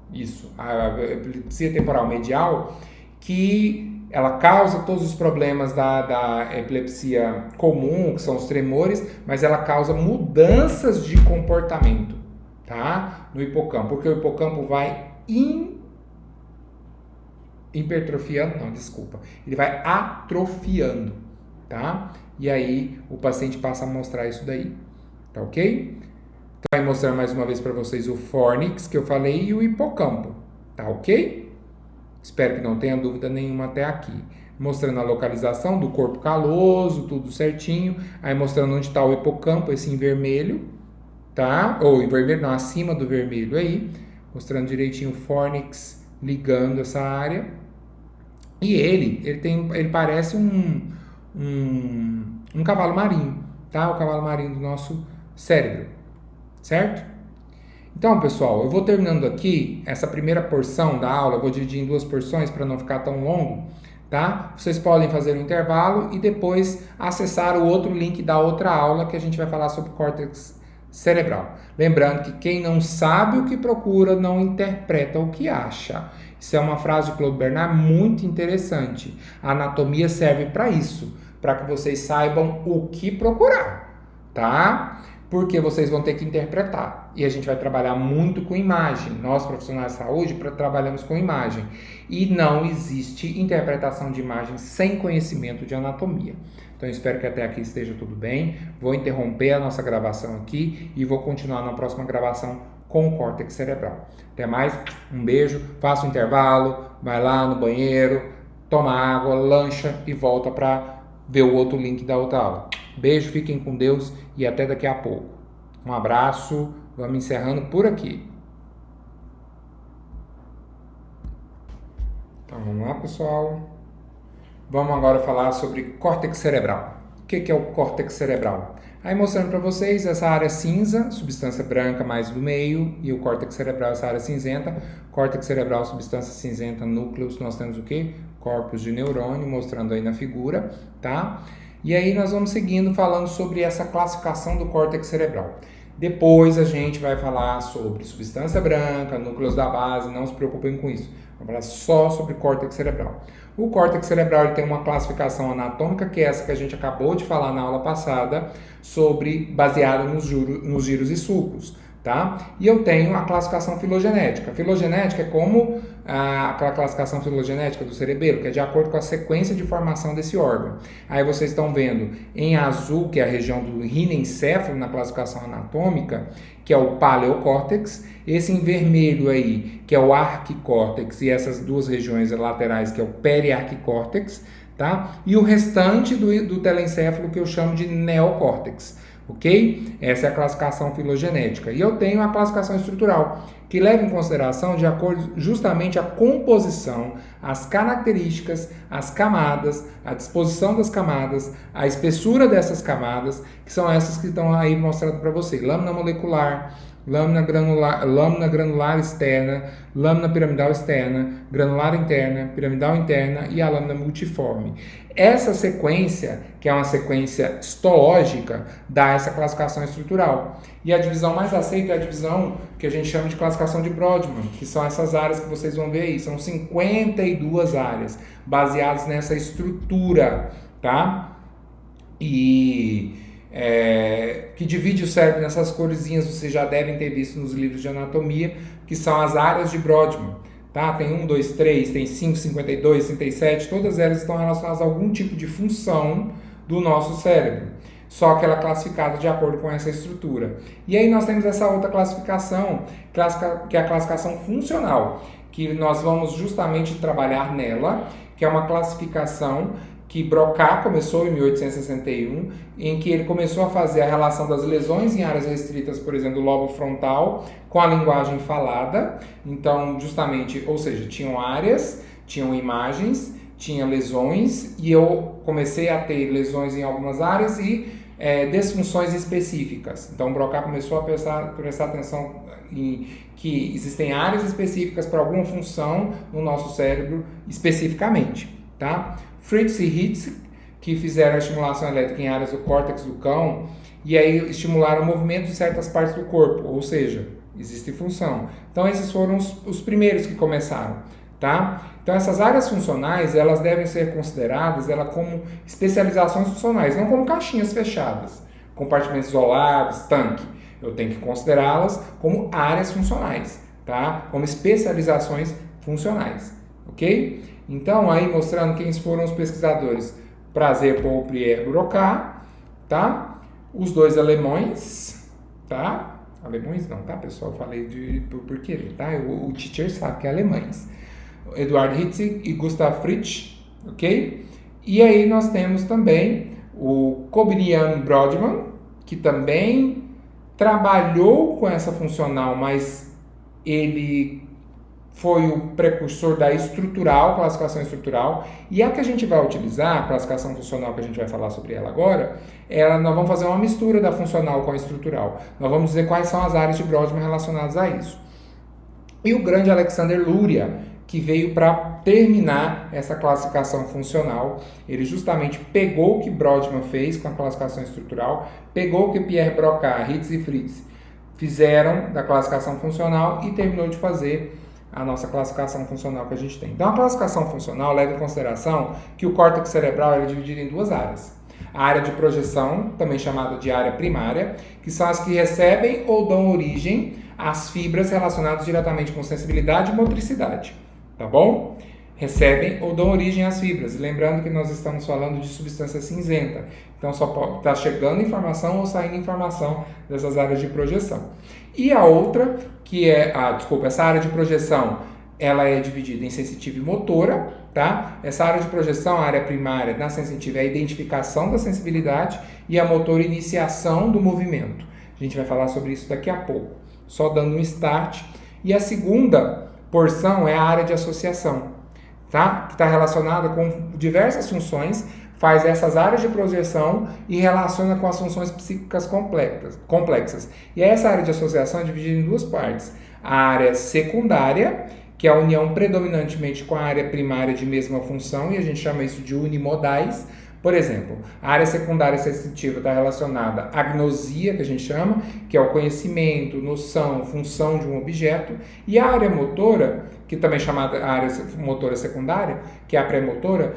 [SPEAKER 1] a epilepsia temporal medial, que ela causa todos os problemas da epilepsia comum, que são os tremores, mas ela causa mudanças de comportamento, tá? No hipocampo, porque o hipocampo vai ele vai atrofiando, tá? E aí o paciente passa a mostrar isso daí, tá ok? Então, vai mostrar mais uma vez para vocês o fórnix que eu falei e o hipocampo, tá ok? Espero que não tenha dúvida nenhuma até aqui. Mostrando a localização do corpo caloso, tudo certinho. Aí mostrando onde está o hipocampo, esse em vermelho, tá? Ou em vermelho, não, acima do vermelho aí. Mostrando direitinho o fórnix ligando essa área. E ele parece um cavalo marinho, tá? O cavalo marinho do nosso cérebro. Certo? Então, pessoal, eu vou terminando aqui essa primeira porção da aula, eu vou dividir em duas porções para não ficar tão longo, tá? Vocês podem fazer um intervalo e depois acessar o outro link da outra aula que a gente vai falar sobre córtex cerebral. Lembrando que quem não sabe o que procura não interpreta o que acha. Isso é uma frase de Claude Bernard muito interessante. A anatomia serve para isso, para que vocês saibam o que procurar, tá? Porque vocês vão ter que interpretar. E a gente vai trabalhar muito com imagem. Nós, profissionais de saúde, trabalhamos com imagem. E não existe interpretação de imagem sem conhecimento de anatomia. Então, eu espero que até aqui esteja tudo bem. Vou interromper a nossa gravação aqui e vou continuar na próxima gravação com o córtex cerebral. Até mais, um beijo, faça um intervalo, vai lá no banheiro, toma água, lancha e volta para ver o outro link da outra aula. Beijo, fiquem com Deus e até daqui a pouco. Um abraço, vamos encerrando por aqui. Então vamos lá, pessoal. Vamos agora falar sobre córtex cerebral. O que é o córtex cerebral? Aí mostrando para vocês essa área cinza, substância branca mais do meio, e o córtex cerebral, essa área cinzenta. Córtex cerebral, substância cinzenta, núcleos, nós temos o quê? Corpos de neurônio, mostrando aí na figura, tá? E aí nós vamos seguindo falando sobre essa classificação do córtex cerebral. Depois a gente vai falar sobre substância branca, núcleos da base, não se preocupem com isso. Vamos falar só sobre córtex cerebral. O córtex cerebral ele tem uma classificação anatômica, que é essa que a gente acabou de falar na aula passada, baseada nos giros e sulcos, tá? E eu tenho a classificação filogenética. A filogenética é como aquela classificação filogenética do cerebelo, que é de acordo com a sequência de formação desse órgão. Aí vocês estão vendo em azul, que é a região do rinencéfalo na classificação anatômica, que é o paleocórtex. Esse em vermelho aí, que é o arquicórtex, e essas duas regiões laterais, que é o periarquicórtex, tá? E o restante do telencéfalo, que eu chamo de neocórtex, ok? Essa é a classificação filogenética. E eu tenho a classificação estrutural, que leva em consideração de acordo justamente a composição, as características, as camadas, a disposição das camadas, a espessura dessas camadas, que são essas que estão aí mostrando para você. Lâmina molecular, lâmina granular externa, lâmina piramidal externa, granular interna, piramidal interna e a lâmina multiforme. Essa sequência, que é uma sequência histológica, dá essa classificação estrutural. E a divisão mais aceita é a divisão que a gente chama de classificação de Brodmann, que são essas áreas que vocês vão ver aí. São 52 áreas baseadas nessa estrutura, tá? Que divide o cérebro nessas corzinhas, vocês já devem ter visto nos livros de anatomia, que são as áreas de Brodmann, tá? Tem 1, 2, 3, tem 5, 52, 37, todas elas estão relacionadas a algum tipo de função do nosso cérebro, só que ela é classificada de acordo com essa estrutura. E aí nós temos essa outra classificação, que é a classificação funcional, que nós vamos justamente trabalhar nela, que é uma classificação que Broca começou em 1861, em que ele começou a fazer a relação das lesões em áreas restritas, por exemplo, do lobo frontal, com a linguagem falada. Então, justamente, ou seja, tinham áreas, tinham imagens, tinha lesões, e eu comecei a ter lesões em algumas áreas e desfunções específicas. Então, Broca começou a prestar atenção em que existem áreas específicas para alguma função no nosso cérebro especificamente, tá? Fritz e Hitz, que fizeram a estimulação elétrica em áreas do córtex do cão, e aí estimularam o movimento de certas partes do corpo, ou seja, existe função. Então esses foram os primeiros que começaram, tá? Então essas áreas funcionais, elas devem ser consideradas como especializações funcionais, não como caixinhas fechadas, compartimentos isolados, tanque. Eu tenho que considerá-las como áreas funcionais, tá? Como especializações funcionais, ok? Então, aí mostrando quem foram os pesquisadores. Prazer, Paul, Pierre, Broca, tá? Os dois alemães, tá? Alemães não, tá, pessoal? Falei por querer, tá? O teacher sabe que é alemães. Eduard Hitzig e Gustav Fritsch, ok? E aí nós temos também o Kobynian Brodmann, que também trabalhou com essa funcional, mas ele foi o precursor da classificação estrutural, e a que a gente vai utilizar, a classificação funcional que a gente vai falar sobre ela agora, nós vamos fazer uma mistura da funcional com a estrutural. Nós vamos dizer quais são as áreas de Brodmann relacionadas a isso. E o grande Alexander Luria, que veio para terminar essa classificação funcional. Ele justamente pegou o que Brodmann fez com a classificação estrutural, pegou o que Pierre Broca, Ritz e Fritz fizeram da classificação funcional e terminou de fazer a nossa classificação funcional que a gente tem. Então, a classificação funcional leva em consideração que o córtex cerebral é dividido em duas áreas. A área de projeção, também chamada de área primária, que são as que recebem ou dão origem às fibras relacionadas diretamente com sensibilidade e motricidade. Tá bom? Recebem ou dão origem às fibras. Lembrando que nós estamos falando de substância cinzenta. Então, só pode estar chegando informação ou saindo informação dessas áreas de projeção. E a outra, que é essa área de projeção, ela é dividida em sensitiva e motora, tá? Essa área de projeção, a área primária na sensitiva é a identificação da sensibilidade e a motora, iniciação do movimento. A gente vai falar sobre isso daqui a pouco, só dando um start. E a segunda porção é a área de associação, tá? Que está relacionada com diversas funções, faz essas áreas de projeção e relaciona com as funções psíquicas complexas. E essa área de associação é dividida em duas partes. A área secundária, que é a união predominantemente com a área primária de mesma função, e a gente chama isso de unimodais. Por exemplo, a área secundária sensitiva está relacionada à gnosia, que a gente chama, que é o conhecimento, noção, função de um objeto, e a área motora, que também é chamada área motora secundária, que é a pré-motora,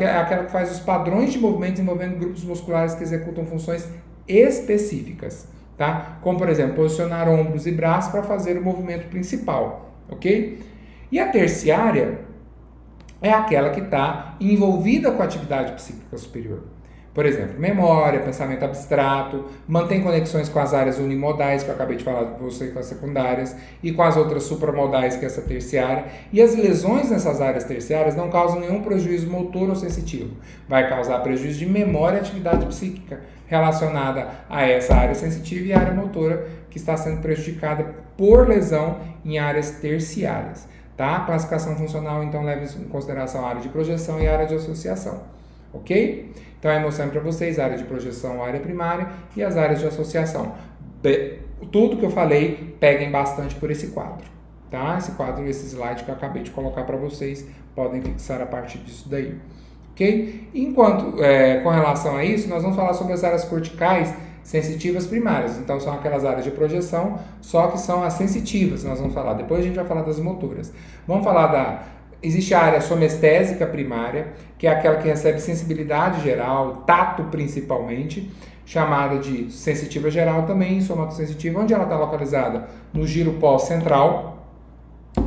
[SPEAKER 1] é aquela que faz os padrões de movimentos envolvendo grupos musculares que executam funções específicas, tá? Como, por exemplo, posicionar ombros e braços para fazer o movimento principal, ok? E a terciária é aquela que está envolvida com a atividade psíquica superior. Por exemplo, memória, pensamento abstrato, mantém conexões com as áreas unimodais, que eu acabei de falar com você, com as secundárias, e com as outras supramodais, que é essa terciária. E as lesões nessas áreas terciárias não causam nenhum prejuízo motor ou sensitivo. Vai causar prejuízo de memória e atividade psíquica relacionada a essa área sensitiva e a área motora, que está sendo prejudicada por lesão em áreas terciárias. Tá? A classificação funcional, então, leva em consideração a área de projeção e a área de associação. Ok? Então, eu mostrando para vocês a área de projeção, a área primária e as áreas de associação. Tudo que eu falei, peguem bastante por esse quadro. Tá? Esse quadro, esse slide que eu acabei de colocar para vocês, podem fixar a partir disso daí. Ok? Enquanto, com relação a isso, nós vamos falar sobre as áreas corticais sensitivas primárias. Então, são aquelas áreas de projeção, só que são as sensitivas, nós vamos falar. Depois a gente vai falar das motoras. Vamos falar existe a área somestésica primária, que é aquela que recebe sensibilidade geral, tato principalmente, chamada de sensitiva geral também, somatosensitiva, onde ela está localizada no giro pós-central.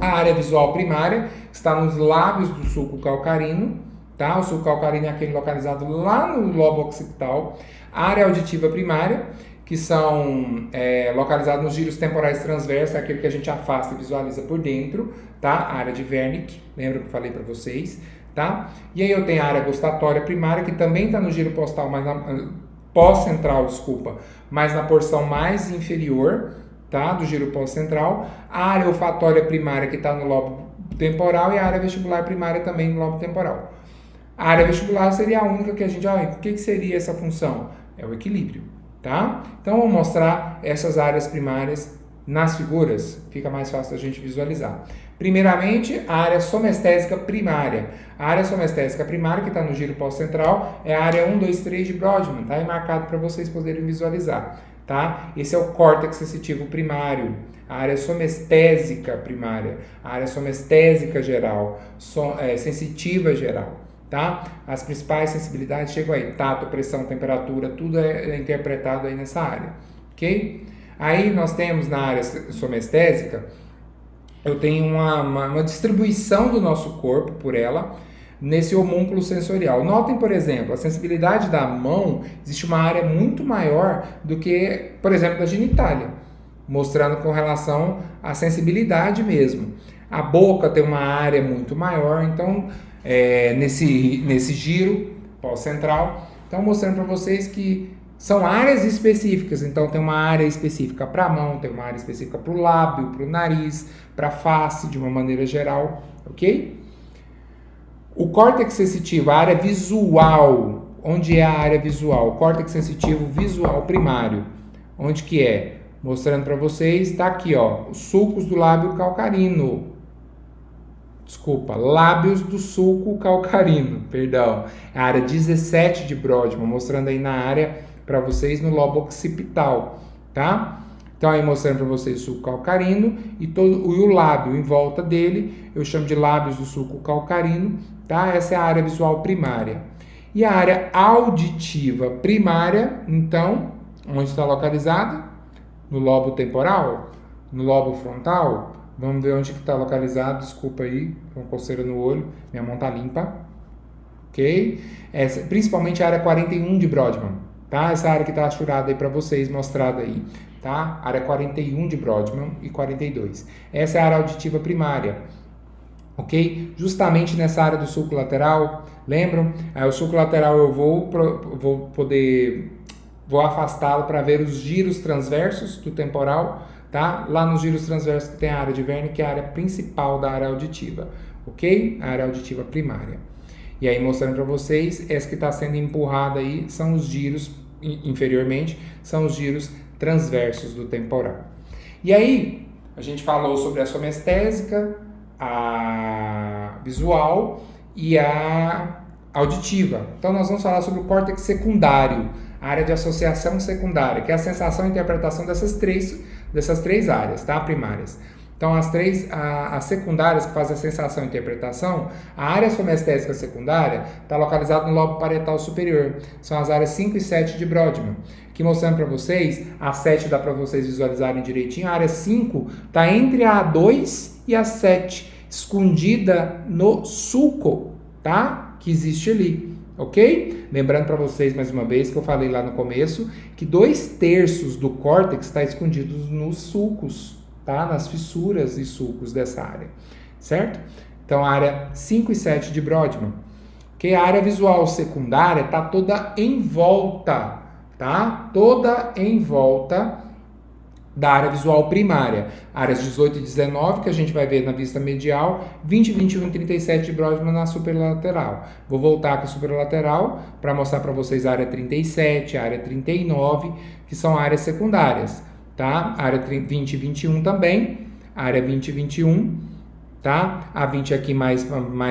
[SPEAKER 1] A área visual primária está nos lábios do sulco calcarino, tá? O sulco calcarino é aquele localizado lá no lobo occipital. A área auditiva primária, que são localizados nos giros temporais transversos, é aquele que a gente afasta e visualiza por dentro, tá? A área de Wernicke, lembra que eu falei para vocês, tá? E aí eu tenho a área gustatória primária, que também está no giro postal, pós-central, mas na porção mais inferior, tá? Do giro pós-central. A área olfatória primária, que está no lobo temporal, e a área vestibular primária também no lobo temporal. A área vestibular seria a única que a gente... o que seria essa função? É o equilíbrio, tá? Então, vamos mostrar essas áreas primárias nas figuras. Fica mais fácil a gente visualizar. Primeiramente, a área somestésica primária. A área somestésica primária, que está no giro pós-central, é a área 1, 2, 3 de Brodmann. Tá aí marcado para vocês poderem visualizar, tá? Esse é o córtex sensitivo primário. A área somestésica primária. A área somestésica geral. Sensitiva geral. Tá? As principais sensibilidades chegam aí, tato, pressão, temperatura, tudo é interpretado aí nessa área, ok? Aí nós temos na área somestésica, eu tenho uma distribuição do nosso corpo por ela, nesse homúnculo sensorial. Notem, por exemplo, a sensibilidade da mão, existe uma área muito maior do que, por exemplo, da genitália, mostrando com relação à sensibilidade mesmo. A boca tem uma área muito maior, então... nesse giro pós-central. Então, mostrando para vocês que são áreas específicas. Então, tem uma área específica para a mão, tem uma área específica para o lábio, para o nariz, para a face, de uma maneira geral, ok? O córtex sensitivo, a área visual, onde é a área visual? O córtex sensitivo visual primário, onde que é? Mostrando para vocês, está aqui, ó, os sulcos do lábio calcarino. lábios do sulco calcarino, perdão. A área 17 de Brodmann, mostrando aí na área para vocês no lobo occipital, tá? Então aí mostrando para vocês o sulco calcarino e o lábio em volta dele, eu chamo de lábios do sulco calcarino, tá? Essa é a área visual primária. E a área auditiva primária, então, onde está localizada? No lobo temporal? No lobo frontal? Vamos ver onde que está localizado, desculpa aí, com coceira no olho, minha mão tá limpa, ok? Essa, principalmente a área 41 de Brodmann, tá? Essa área que está achurada aí para vocês, mostrada aí, tá? Área 41 de Brodmann e 42. Essa é a área auditiva primária, ok? Justamente nessa área do sulco lateral, lembram? Aí o sulco lateral eu vou afastá-lo para ver os giros transversos do temporal, tá? Lá nos giros transversos que tem a área de Wernicke, que é a área principal da área auditiva, ok? A área auditiva primária. E aí mostrando para vocês, essa que está sendo empurrada aí são os giros, inferiormente, são os giros transversos do temporal. E aí, a gente falou sobre a somestésica, a visual e a auditiva. Então nós vamos falar sobre o córtex secundário, a área de associação secundária, que é a sensação e interpretação dessas três áreas, tá? Primárias. Então, as secundárias que fazem a sensação e interpretação, a área somestésica secundária está localizada no lobo parietal superior. São as áreas 5 e 7 de Brodmann. Aqui mostrando para vocês, a 7 dá para vocês visualizarem direitinho, a área 5 está entre a A2 e a 7, escondida no sulco, tá? Que existe ali. Ok? Lembrando para vocês mais uma vez que eu falei lá no começo que 2/3 do córtex está escondido nos sulcos, tá? Nas fissuras e sulcos dessa área, certo? Então a área 5 e 7 de Brodmann. Ok? A área visual secundária está toda em volta, tá? Toda em volta da área visual primária, áreas 18 e 19, que a gente vai ver na vista medial, 20, 21 e 37 de Brodmann na superlateral. Vou voltar aqui superlateral para mostrar para vocês a área 37, a área 39, que são áreas secundárias, tá? A área 20 e 21 também, a área 20 e 21, tá? A 20 aqui mais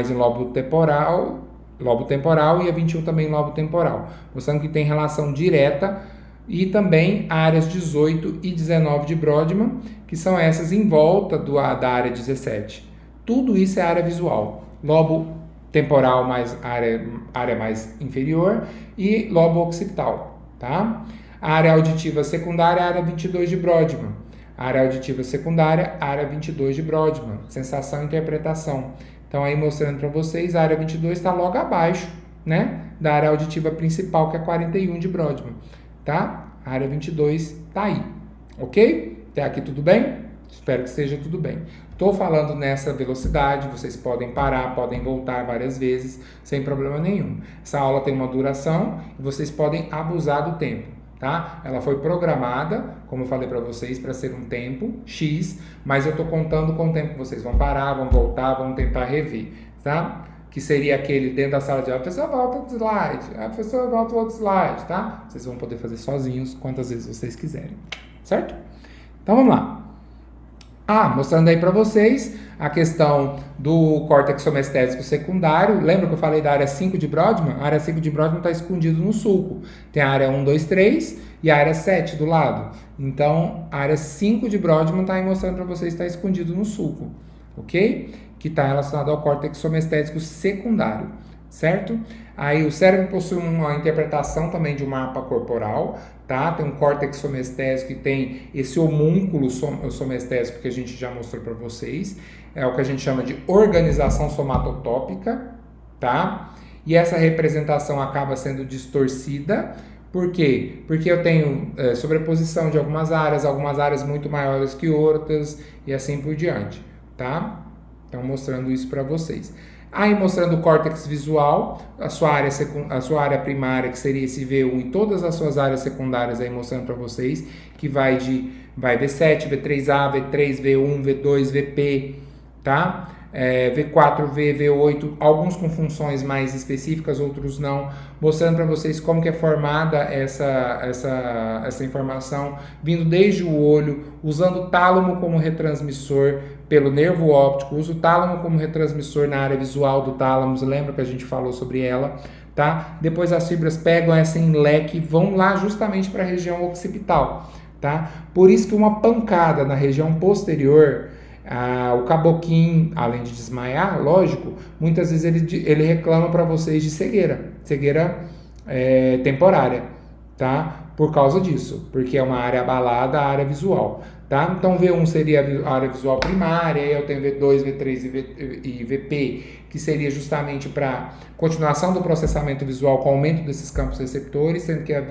[SPEAKER 1] em lobo temporal e a 21 também em lobo temporal, mostrando que tem relação direta. E também áreas 18 e 19 de Brodmann, que são essas em volta da área 17. Tudo isso é área visual. Lobo temporal mais área mais inferior e lobo occipital, tá? A área auditiva secundária, área 22 de Brodmann. A área auditiva secundária, área 22 de Brodmann. Sensação e interpretação. Então aí mostrando para vocês, a área 22 está logo abaixo, né, da área auditiva principal, que é 41 de Brodmann. Tá? A área 22 tá aí, ok? Até aqui tudo bem? Espero que esteja tudo bem. Estou falando nessa velocidade, vocês podem parar, podem voltar várias vezes, sem problema nenhum. Essa aula tem uma duração e vocês podem abusar do tempo, tá? Ela foi programada, como eu falei para vocês, para ser um tempo X, mas eu estou contando com o tempo que vocês vão parar, vão voltar, vão tentar rever, tá? Que seria aquele dentro da sala de aula, a professora volta outro slide, a professora volta outro slide, tá? Vocês vão poder fazer sozinhos quantas vezes vocês quiserem, certo? Então vamos lá. Mostrando aí para vocês a questão do córtex somestésico secundário. Lembra que eu falei da área 5 de Brodmann? A área 5 de Brodmann está escondido no sulco. Tem a área 1, 2, 3 e a área 7 do lado. Então, a área 5 de Brodmann está aí mostrando para vocês que está escondido no sulco, ok? Que está relacionado ao córtex somestésico secundário, certo? Aí o cérebro possui uma interpretação também de um mapa corporal, tá? Tem um córtex somestésico e tem esse homúnculo somestésico que a gente já mostrou para vocês, é o que a gente chama de organização somatotópica, tá? E essa representação acaba sendo distorcida. Por quê? Porque eu tenho sobreposição de algumas áreas muito maiores que outras e assim por diante, tá? Então, mostrando isso para vocês. Aí, mostrando o córtex visual, a sua área primária, que seria esse V1, e todas as suas áreas secundárias aí mostrando para vocês, que vai V7, V3A, V3, V1, V2, VP, tá? V4, V8, alguns com funções mais específicas, outros não, mostrando para vocês como que é formada essa informação, vindo desde o olho, usando o tálamo como retransmissor pelo nervo óptico, uso o tálamo como retransmissor na área visual do tálamo, lembra que a gente falou sobre ela, tá? Depois as fibras pegam essa em leque e vão lá justamente para a região occipital, tá? Por isso que uma pancada na região posterior, o caboquinho, além de desmaiar, lógico, muitas vezes ele reclama para vocês de cegueira temporária, tá? Por causa disso, porque é uma área abalada, a área visual, tá? Então V1 seria a área visual primária, aí eu tenho V2, V3 e VP, que seria justamente para continuação do processamento visual com aumento desses campos receptores, sendo que a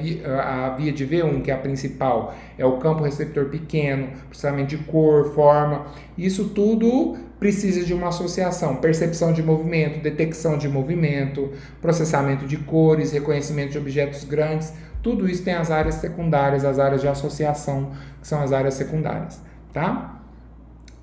[SPEAKER 1] via de V1, que é a principal, é o campo receptor pequeno, processamento de cor, forma, isso tudo precisa de uma associação, percepção de movimento, detecção de movimento, processamento de cores, reconhecimento de objetos grandes, tudo isso tem as áreas secundárias, as áreas de associação, que são as áreas secundárias, tá?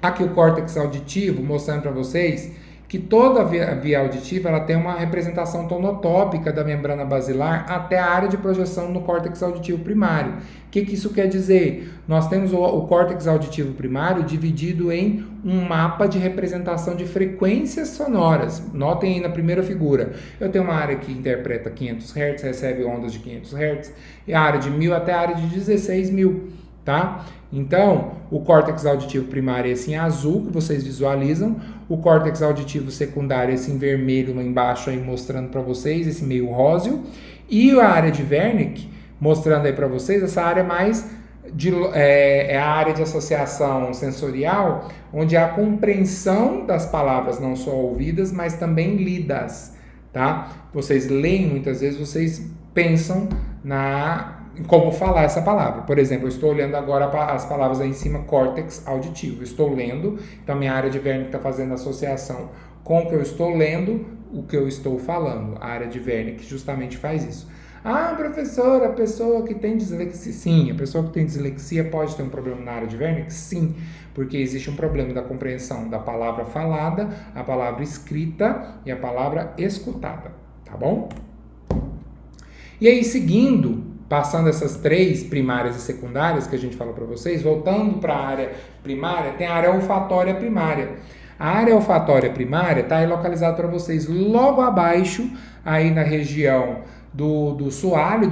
[SPEAKER 1] Aqui o córtex auditivo, mostrando para vocês que toda a via auditiva ela tem uma representação tonotópica da membrana basilar até a área de projeção no córtex auditivo primário. O que isso quer dizer? Nós temos o córtex auditivo primário dividido em um mapa de representação de frequências sonoras. Notem aí na primeira figura. Eu tenho uma área que interpreta 500 Hz, recebe ondas de 500 Hz, e a área de 1000 até a área de 16.000, tá? Então, o córtex auditivo primário é esse em azul, que vocês visualizam. O córtex auditivo secundário é esse em vermelho lá embaixo, aí mostrando para vocês, esse meio róseo. E a área de Wernicke, mostrando aí para vocês, essa área mais é a área de associação sensorial, onde há a compreensão das palavras, não só ouvidas, mas também lidas, tá? Vocês leem, muitas vezes, vocês pensam em como falar essa palavra. Por exemplo, eu estou olhando agora as palavras aí em cima, córtex auditivo. Estou lendo, então minha área de Wernicke está fazendo associação com o que eu estou lendo, o que eu estou falando. A área de Wernicke justamente faz isso. Ah, professor, a pessoa que tem dislexia... Sim, a pessoa que tem dislexia pode ter um problema na área de Wernicke? Sim, porque existe um problema da compreensão da palavra falada, a palavra escrita e a palavra escutada, tá bom? E aí, seguindo, passando essas três primárias e secundárias que a gente falou para vocês, voltando para a área primária, tem a área olfatória primária. A área olfatória primária está aí localizada para vocês logo abaixo, aí na região do soalho,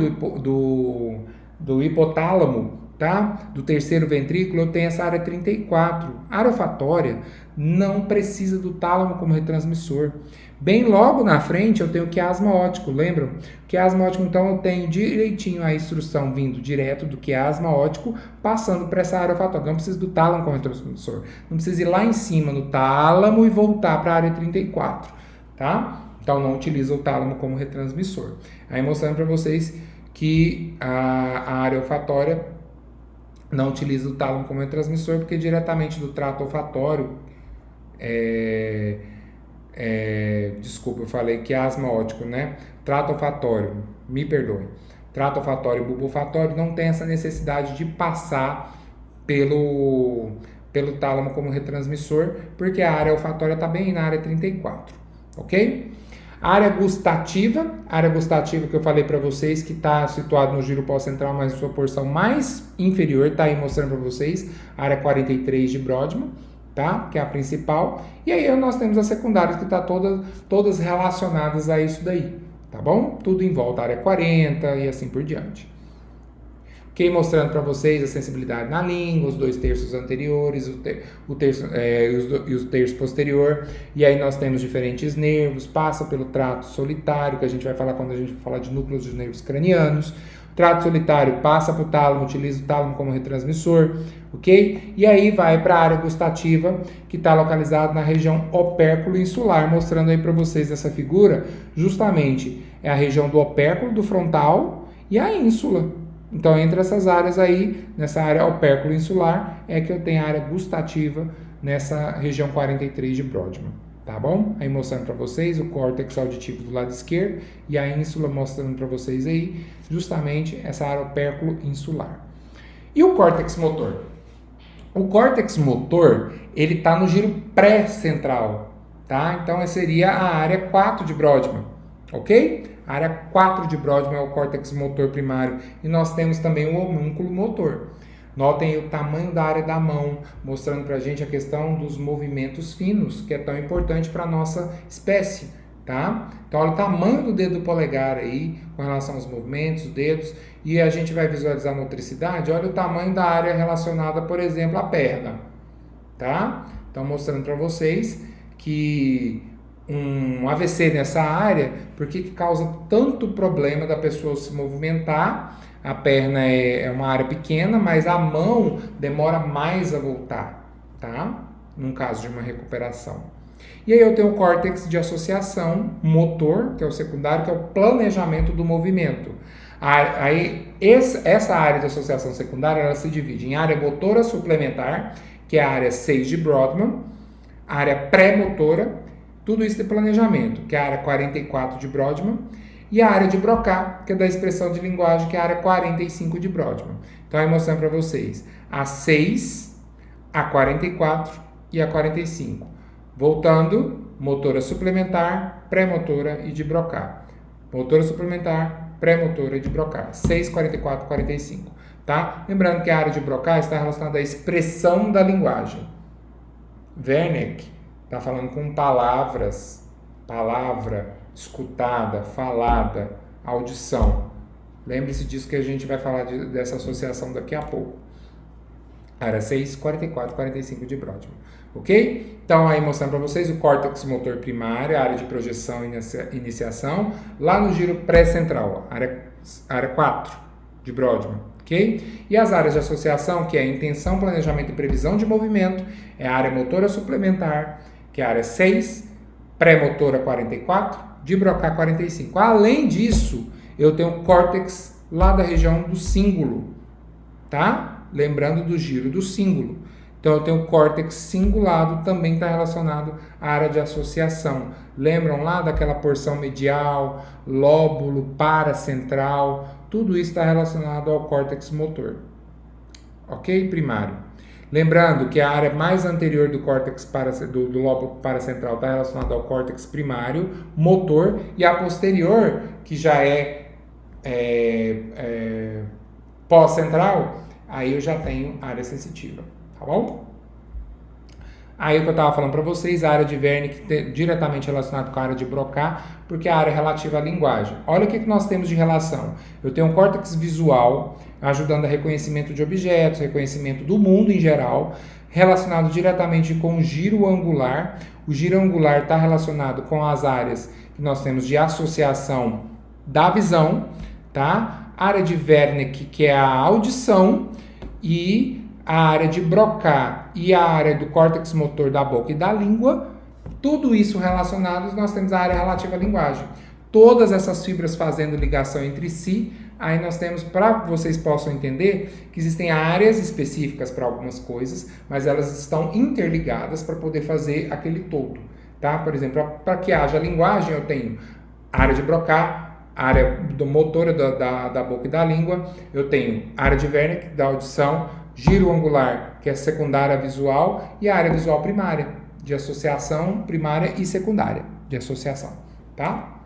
[SPEAKER 1] do hipotálamo, tá? Do terceiro ventrículo, eu tenho essa área 34. A área olfatória não precisa do tálamo como retransmissor. Bem logo na frente eu tenho o quiasma óptico, lembram? O quiasma óptico, então, eu tenho direitinho a instrução vindo direto do quiasma óptico, passando para essa área olfatória. Não precisa do tálamo como retransmissor. Não precisa ir lá em cima no tálamo e voltar para a área 34, tá? Então, não utiliza o tálamo como retransmissor. Aí, mostrando para vocês que a área olfatória não utiliza o tálamo como retransmissor, porque diretamente do trato olfatório, desculpa, eu falei quiasma óptico, né? Trato olfatório, me perdoe. Trato olfatório e bulbo olfatório não tem essa necessidade de passar pelo tálamo como retransmissor, porque a área olfatória está bem na área 34, ok? A área gustativa que eu falei para vocês, que está situada no giro pós-central, mas em sua porção mais inferior, está aí mostrando para vocês, a área 43 de Brodmann, tá? Que é a principal. E aí nós temos as secundárias, que estão todas relacionadas a isso daí, tá bom? Tudo em volta, a área 40 e assim por diante. Ok, mostrando para vocês a sensibilidade na língua, os 2 terços anteriores, o terço posterior. E aí nós temos diferentes nervos, passa pelo trato solitário, que a gente vai falar quando a gente falar de núcleos de nervos cranianos. O trato solitário passa para o tálamo, utiliza o tálamo como retransmissor, ok? E aí vai para a área gustativa, que está localizada na região opérculo insular, mostrando aí para vocês essa figura, justamente é a região do opérculo do frontal e a ínsula. Então, entre essas áreas aí, nessa área opérculo insular, é que eu tenho a área gustativa nessa região 43 de Brodmann, tá bom? Aí mostrando para vocês o córtex auditivo do lado esquerdo e a ínsula mostrando para vocês aí, justamente essa área opérculo insular. E o córtex motor? O córtex motor, ele está no giro pré-central, tá? Então, seria a área 4 de Brodmann, ok? A área 4 de Brodmann é o córtex motor primário e nós temos também o homúnculo motor. Notem o tamanho da área da mão, mostrando para a gente a questão dos movimentos finos, que é tão importante para a nossa espécie, tá? Então, olha o tamanho do dedo polegar aí, com relação aos movimentos, dedos, e a gente vai visualizar a motricidade, olha o tamanho da área relacionada, por exemplo, à perna, tá? Então, mostrando para vocês que um AVC nessa área, por que causa tanto problema da pessoa se movimentar? A perna é uma área pequena, mas a mão demora mais a voltar, tá? Num caso de uma recuperação. E aí eu tenho o córtex de associação motor, que é o secundário, que é o planejamento do movimento. Aí essa área de associação secundária, ela se divide em área motora suplementar, que é a área 6 de Brodmann, área pré-motora, tudo isso de planejamento, que é a área 44 de Brodmann, e a área de Broca, que é da expressão de linguagem, que é a área 45 de Brodmann. Então, aí mostrando para vocês a 6, a 44 e a 45. Voltando, motora suplementar, pré-motora e de Broca. Motora suplementar, pré-motora e de Broca. 6, 44, 45. Tá? Lembrando que a área de Broca está relacionada à expressão da linguagem. Wernicke está falando com palavras, palavra, escutada, falada, audição. Lembre-se disso que a gente vai falar dessa associação daqui a pouco. Área 6, 44, 45 de Brodmann. Ok? Então, aí mostrando para vocês o córtex motor primário, a área de projeção e iniciação, lá no giro pré-central, área 4 de Brodmann. Ok? E as áreas de associação, que é a intenção, planejamento e previsão de movimento, é a área motora suplementar, que é a área 6, pré-motora 44, de Broca 45. Além disso, eu tenho o córtex lá da região do cíngulo, tá? Lembrando do giro do cíngulo. Então, eu tenho o córtex cingulado, também está relacionado à área de associação. Lembram lá daquela porção medial, lóbulo paracentral? Tudo isso está relacionado ao córtex motor. Ok? Primário. Lembrando que a área mais anterior do córtex do lobo paracentral está relacionada ao córtex primário, motor, e a posterior, que já é pós-central, aí eu já tenho área sensitiva, tá bom? Aí o que eu estava falando para vocês, a área de Wernicke diretamente relacionada com a área de Broca, porque é a área relativa à linguagem. Olha o que nós temos de relação. Eu tenho um córtex visual, ajudando a reconhecimento de objetos, reconhecimento do mundo em geral, relacionado diretamente com o giro angular. O giro angular está relacionado com as áreas que nós temos de associação da visão, tá? A área de Wernicke, que é a audição, e a área de Broca e a área do córtex motor da boca e da língua, tudo isso relacionados, nós temos a área relativa à linguagem. Todas essas fibras fazendo ligação entre si, aí nós temos, para que vocês possam entender, que existem áreas específicas para algumas coisas, mas elas estão interligadas para poder fazer aquele todo, tá? Por exemplo, para que haja linguagem, eu tenho a área de Broca, a área do motora da boca e da língua, eu tenho a área de Wernicke, da audição, giro angular, que é secundária visual, e a área visual primária, de associação primária e secundária de associação, tá?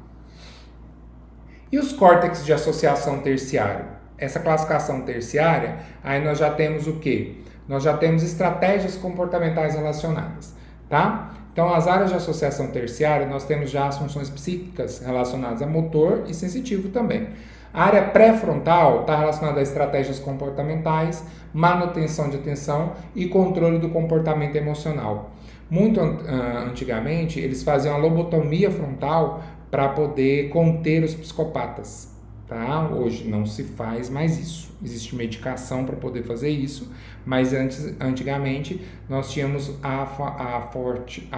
[SPEAKER 1] E os córtex de associação terciário? Essa classificação terciária, aí nós já temos o quê? Nós já temos estratégias comportamentais relacionadas, tá? Então, as áreas de associação terciária, nós temos já as funções psíquicas relacionadas a motor e sensitivo também. A área pré-frontal está relacionada a estratégias comportamentais, manutenção de atenção e controle do comportamento emocional. Muito antigamente, eles faziam a lobotomia frontal para poder conter os psicopatas. Tá? Hoje não se faz mais isso. Existe medicação para poder fazer isso, mas antigamente nós tínhamos a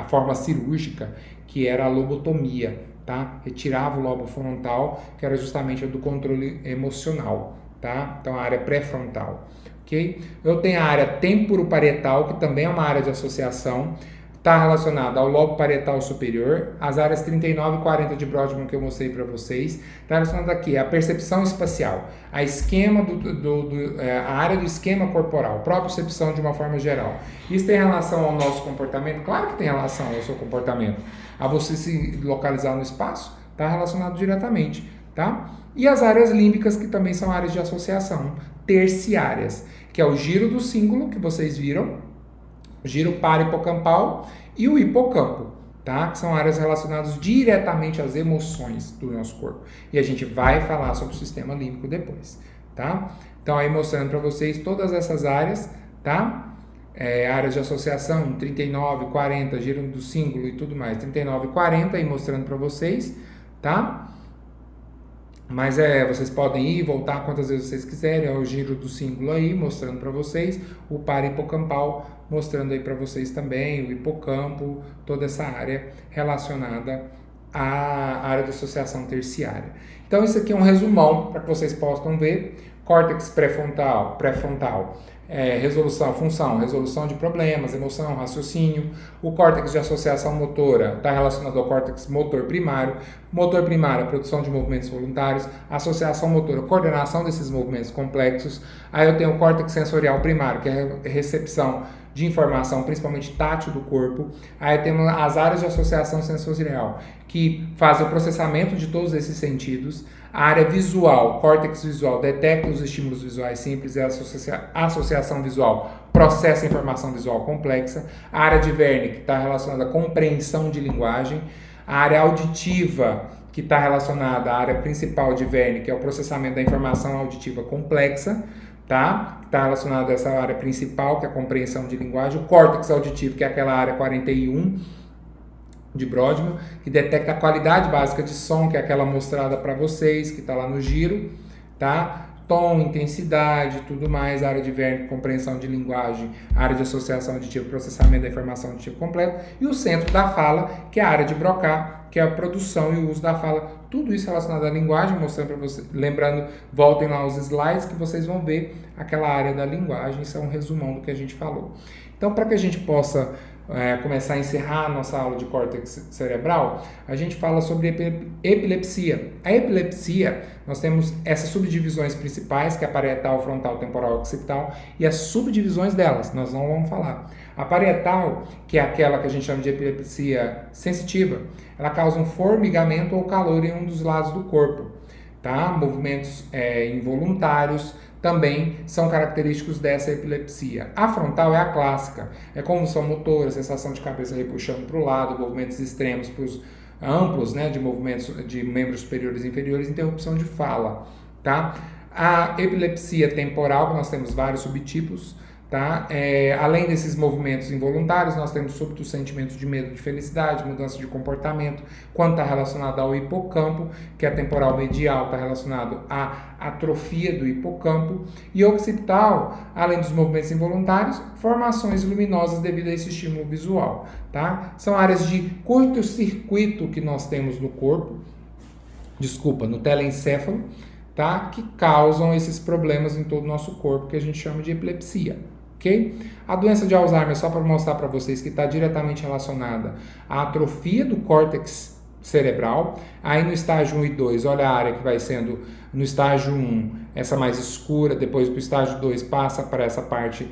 [SPEAKER 1] forma cirúrgica, que era a lobotomia. Tá? Retirava o lobo frontal, que era justamente a do controle emocional, tá? Então a área pré-frontal, ok? Eu tenho a área temporoparietal, que também é uma área de associação, está relacionada ao lobo parietal superior, as áreas 39 e 40 de Brodmann que eu mostrei para vocês, está relacionada aqui à percepção espacial, a área do esquema corporal, propriocepção de uma forma geral. Isso tem relação ao nosso comportamento? Claro que tem relação ao seu comportamento. A você se localizar no espaço, está relacionado diretamente, tá? E as áreas límbicas, que também são áreas de associação terciárias, que é o giro do cíngulo, que vocês viram, o giro parahipocampal e o hipocampo, tá? Que são áreas relacionadas diretamente às emoções do nosso corpo. E a gente vai falar sobre o sistema límbico depois, tá? Então, aí mostrando para vocês todas essas áreas, tá? Áreas de associação, 39, 40, giro do cíngulo e tudo mais, 39 e 40, aí mostrando para vocês, tá? Mas vocês podem ir e voltar quantas vezes vocês quiserem, é o giro do cíngulo aí, mostrando para vocês, o parahipocampal, mostrando aí para vocês também, o hipocampo, toda essa área relacionada à área de associação terciária. Então, isso aqui é um resumão para que vocês possam ver. Córtex pré-frontal, resolução de problemas, emoção, raciocínio. O córtex de associação motora está relacionado ao córtex motor primário, a produção de movimentos voluntários, associação motora, coordenação desses movimentos complexos. Aí eu tenho o córtex sensorial primário, que é a recepção de informação, principalmente tátil do corpo. Aí temos as áreas de associação sensorial, que fazem o processamento de todos esses sentidos. A área visual, córtex visual, detecta os estímulos visuais simples, e a associação visual processa a informação visual complexa. A área de Wernicke está relacionada à compreensão de linguagem. A área auditiva, que está relacionada à área principal de Wernicke, é o processamento da informação auditiva complexa, tá? Está relacionado a essa área principal, que é a compreensão de linguagem. O córtex auditivo, que é aquela área 41 de Brodmann, que detecta a qualidade básica de som, que é aquela mostrada para vocês, que está lá no giro, tá? Tom, intensidade, tudo mais, área de Wernicke, compreensão de linguagem, área de associação auditiva, processamento da informação auditiva completa, e o centro da fala, que é a área de Broca, que é a produção e o uso da fala, tudo isso relacionado à linguagem, mostrando para vocês, lembrando, voltem lá aos slides que vocês vão ver aquela área da linguagem, isso é um resumão do que a gente falou. Então, para que a gente possa começar a encerrar a nossa aula de córtex cerebral, a gente fala sobre epilepsia. A epilepsia, nós temos essas subdivisões principais, que é a parietal, frontal, temporal e occipital, e as subdivisões delas, nós não vamos falar. A parietal, que é aquela que a gente chama de epilepsia sensitiva, ela causa um formigamento ou calor em um dos lados do corpo, tá? Movimentos involuntários, também são característicos dessa epilepsia. A frontal é a clássica, é convulsão motora, sensação de cabeça repuxando para o lado, movimentos extremos para os amplos, né, de movimentos de membros superiores e inferiores, interrupção de fala, tá? A epilepsia temporal, nós temos vários subtipos, tá? Além desses movimentos involuntários, nós temos súbitos sentimentos de medo, de felicidade, mudança de comportamento, quando está relacionado ao hipocampo, que é temporal medial, está relacionado à atrofia do hipocampo, e occipital, além dos movimentos involuntários, formações luminosas devido a esse estímulo visual, tá? São áreas de curto-circuito que nós temos no corpo, no telencéfalo, tá? Que causam esses problemas em todo o nosso corpo, que a gente chama de epilepsia. Okay? A doença de Alzheimer, só para mostrar para vocês que está diretamente relacionada à atrofia do córtex cerebral. Aí no estágio 1 e 2, olha a área que vai sendo no estágio 1, essa mais escura, depois para o estágio 2 passa para essa parte,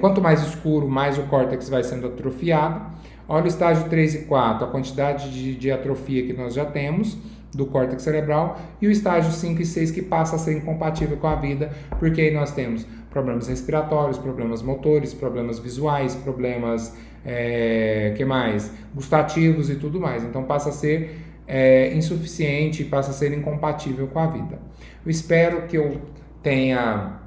[SPEAKER 1] quanto mais escuro, mais o córtex vai sendo atrofiado. Olha o estágio 3 e 4, a quantidade de atrofia que nós já temos do córtex cerebral, e o estágio 5 e 6 que passa a ser incompatível com a vida, porque aí nós temos problemas respiratórios, problemas motores, problemas visuais, problemas, gustativos e tudo mais. Então passa a ser insuficiente, passa a ser incompatível com a vida. Eu espero que eu tenha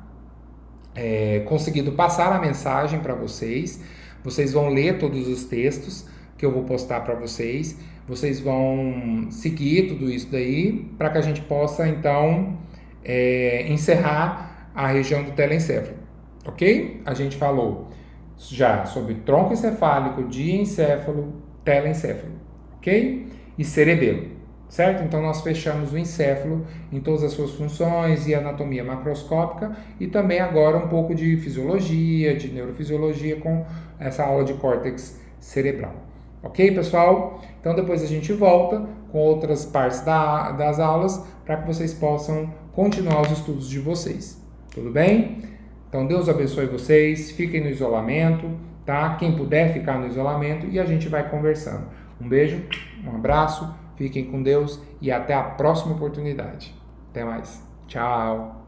[SPEAKER 1] conseguido passar a mensagem para vocês. Vocês vão ler todos os textos que eu vou postar para vocês. Vocês vão seguir tudo isso daí para que a gente possa, então, encerrar a região do telencéfalo, ok? A gente falou já sobre tronco encefálico, diencéfalo, telencéfalo, ok? E cerebelo, certo? Então, nós fechamos o encéfalo em todas as suas funções e anatomia macroscópica, e também agora um pouco de fisiologia, de neurofisiologia com essa aula de córtex cerebral. Ok, pessoal? Então depois a gente volta com outras partes das aulas para que vocês possam continuar os estudos de vocês. Tudo bem? Então Deus abençoe vocês, fiquem no isolamento, tá? Quem puder ficar no isolamento e a gente vai conversando. Um beijo, um abraço, fiquem com Deus e até a próxima oportunidade. Até mais. Tchau.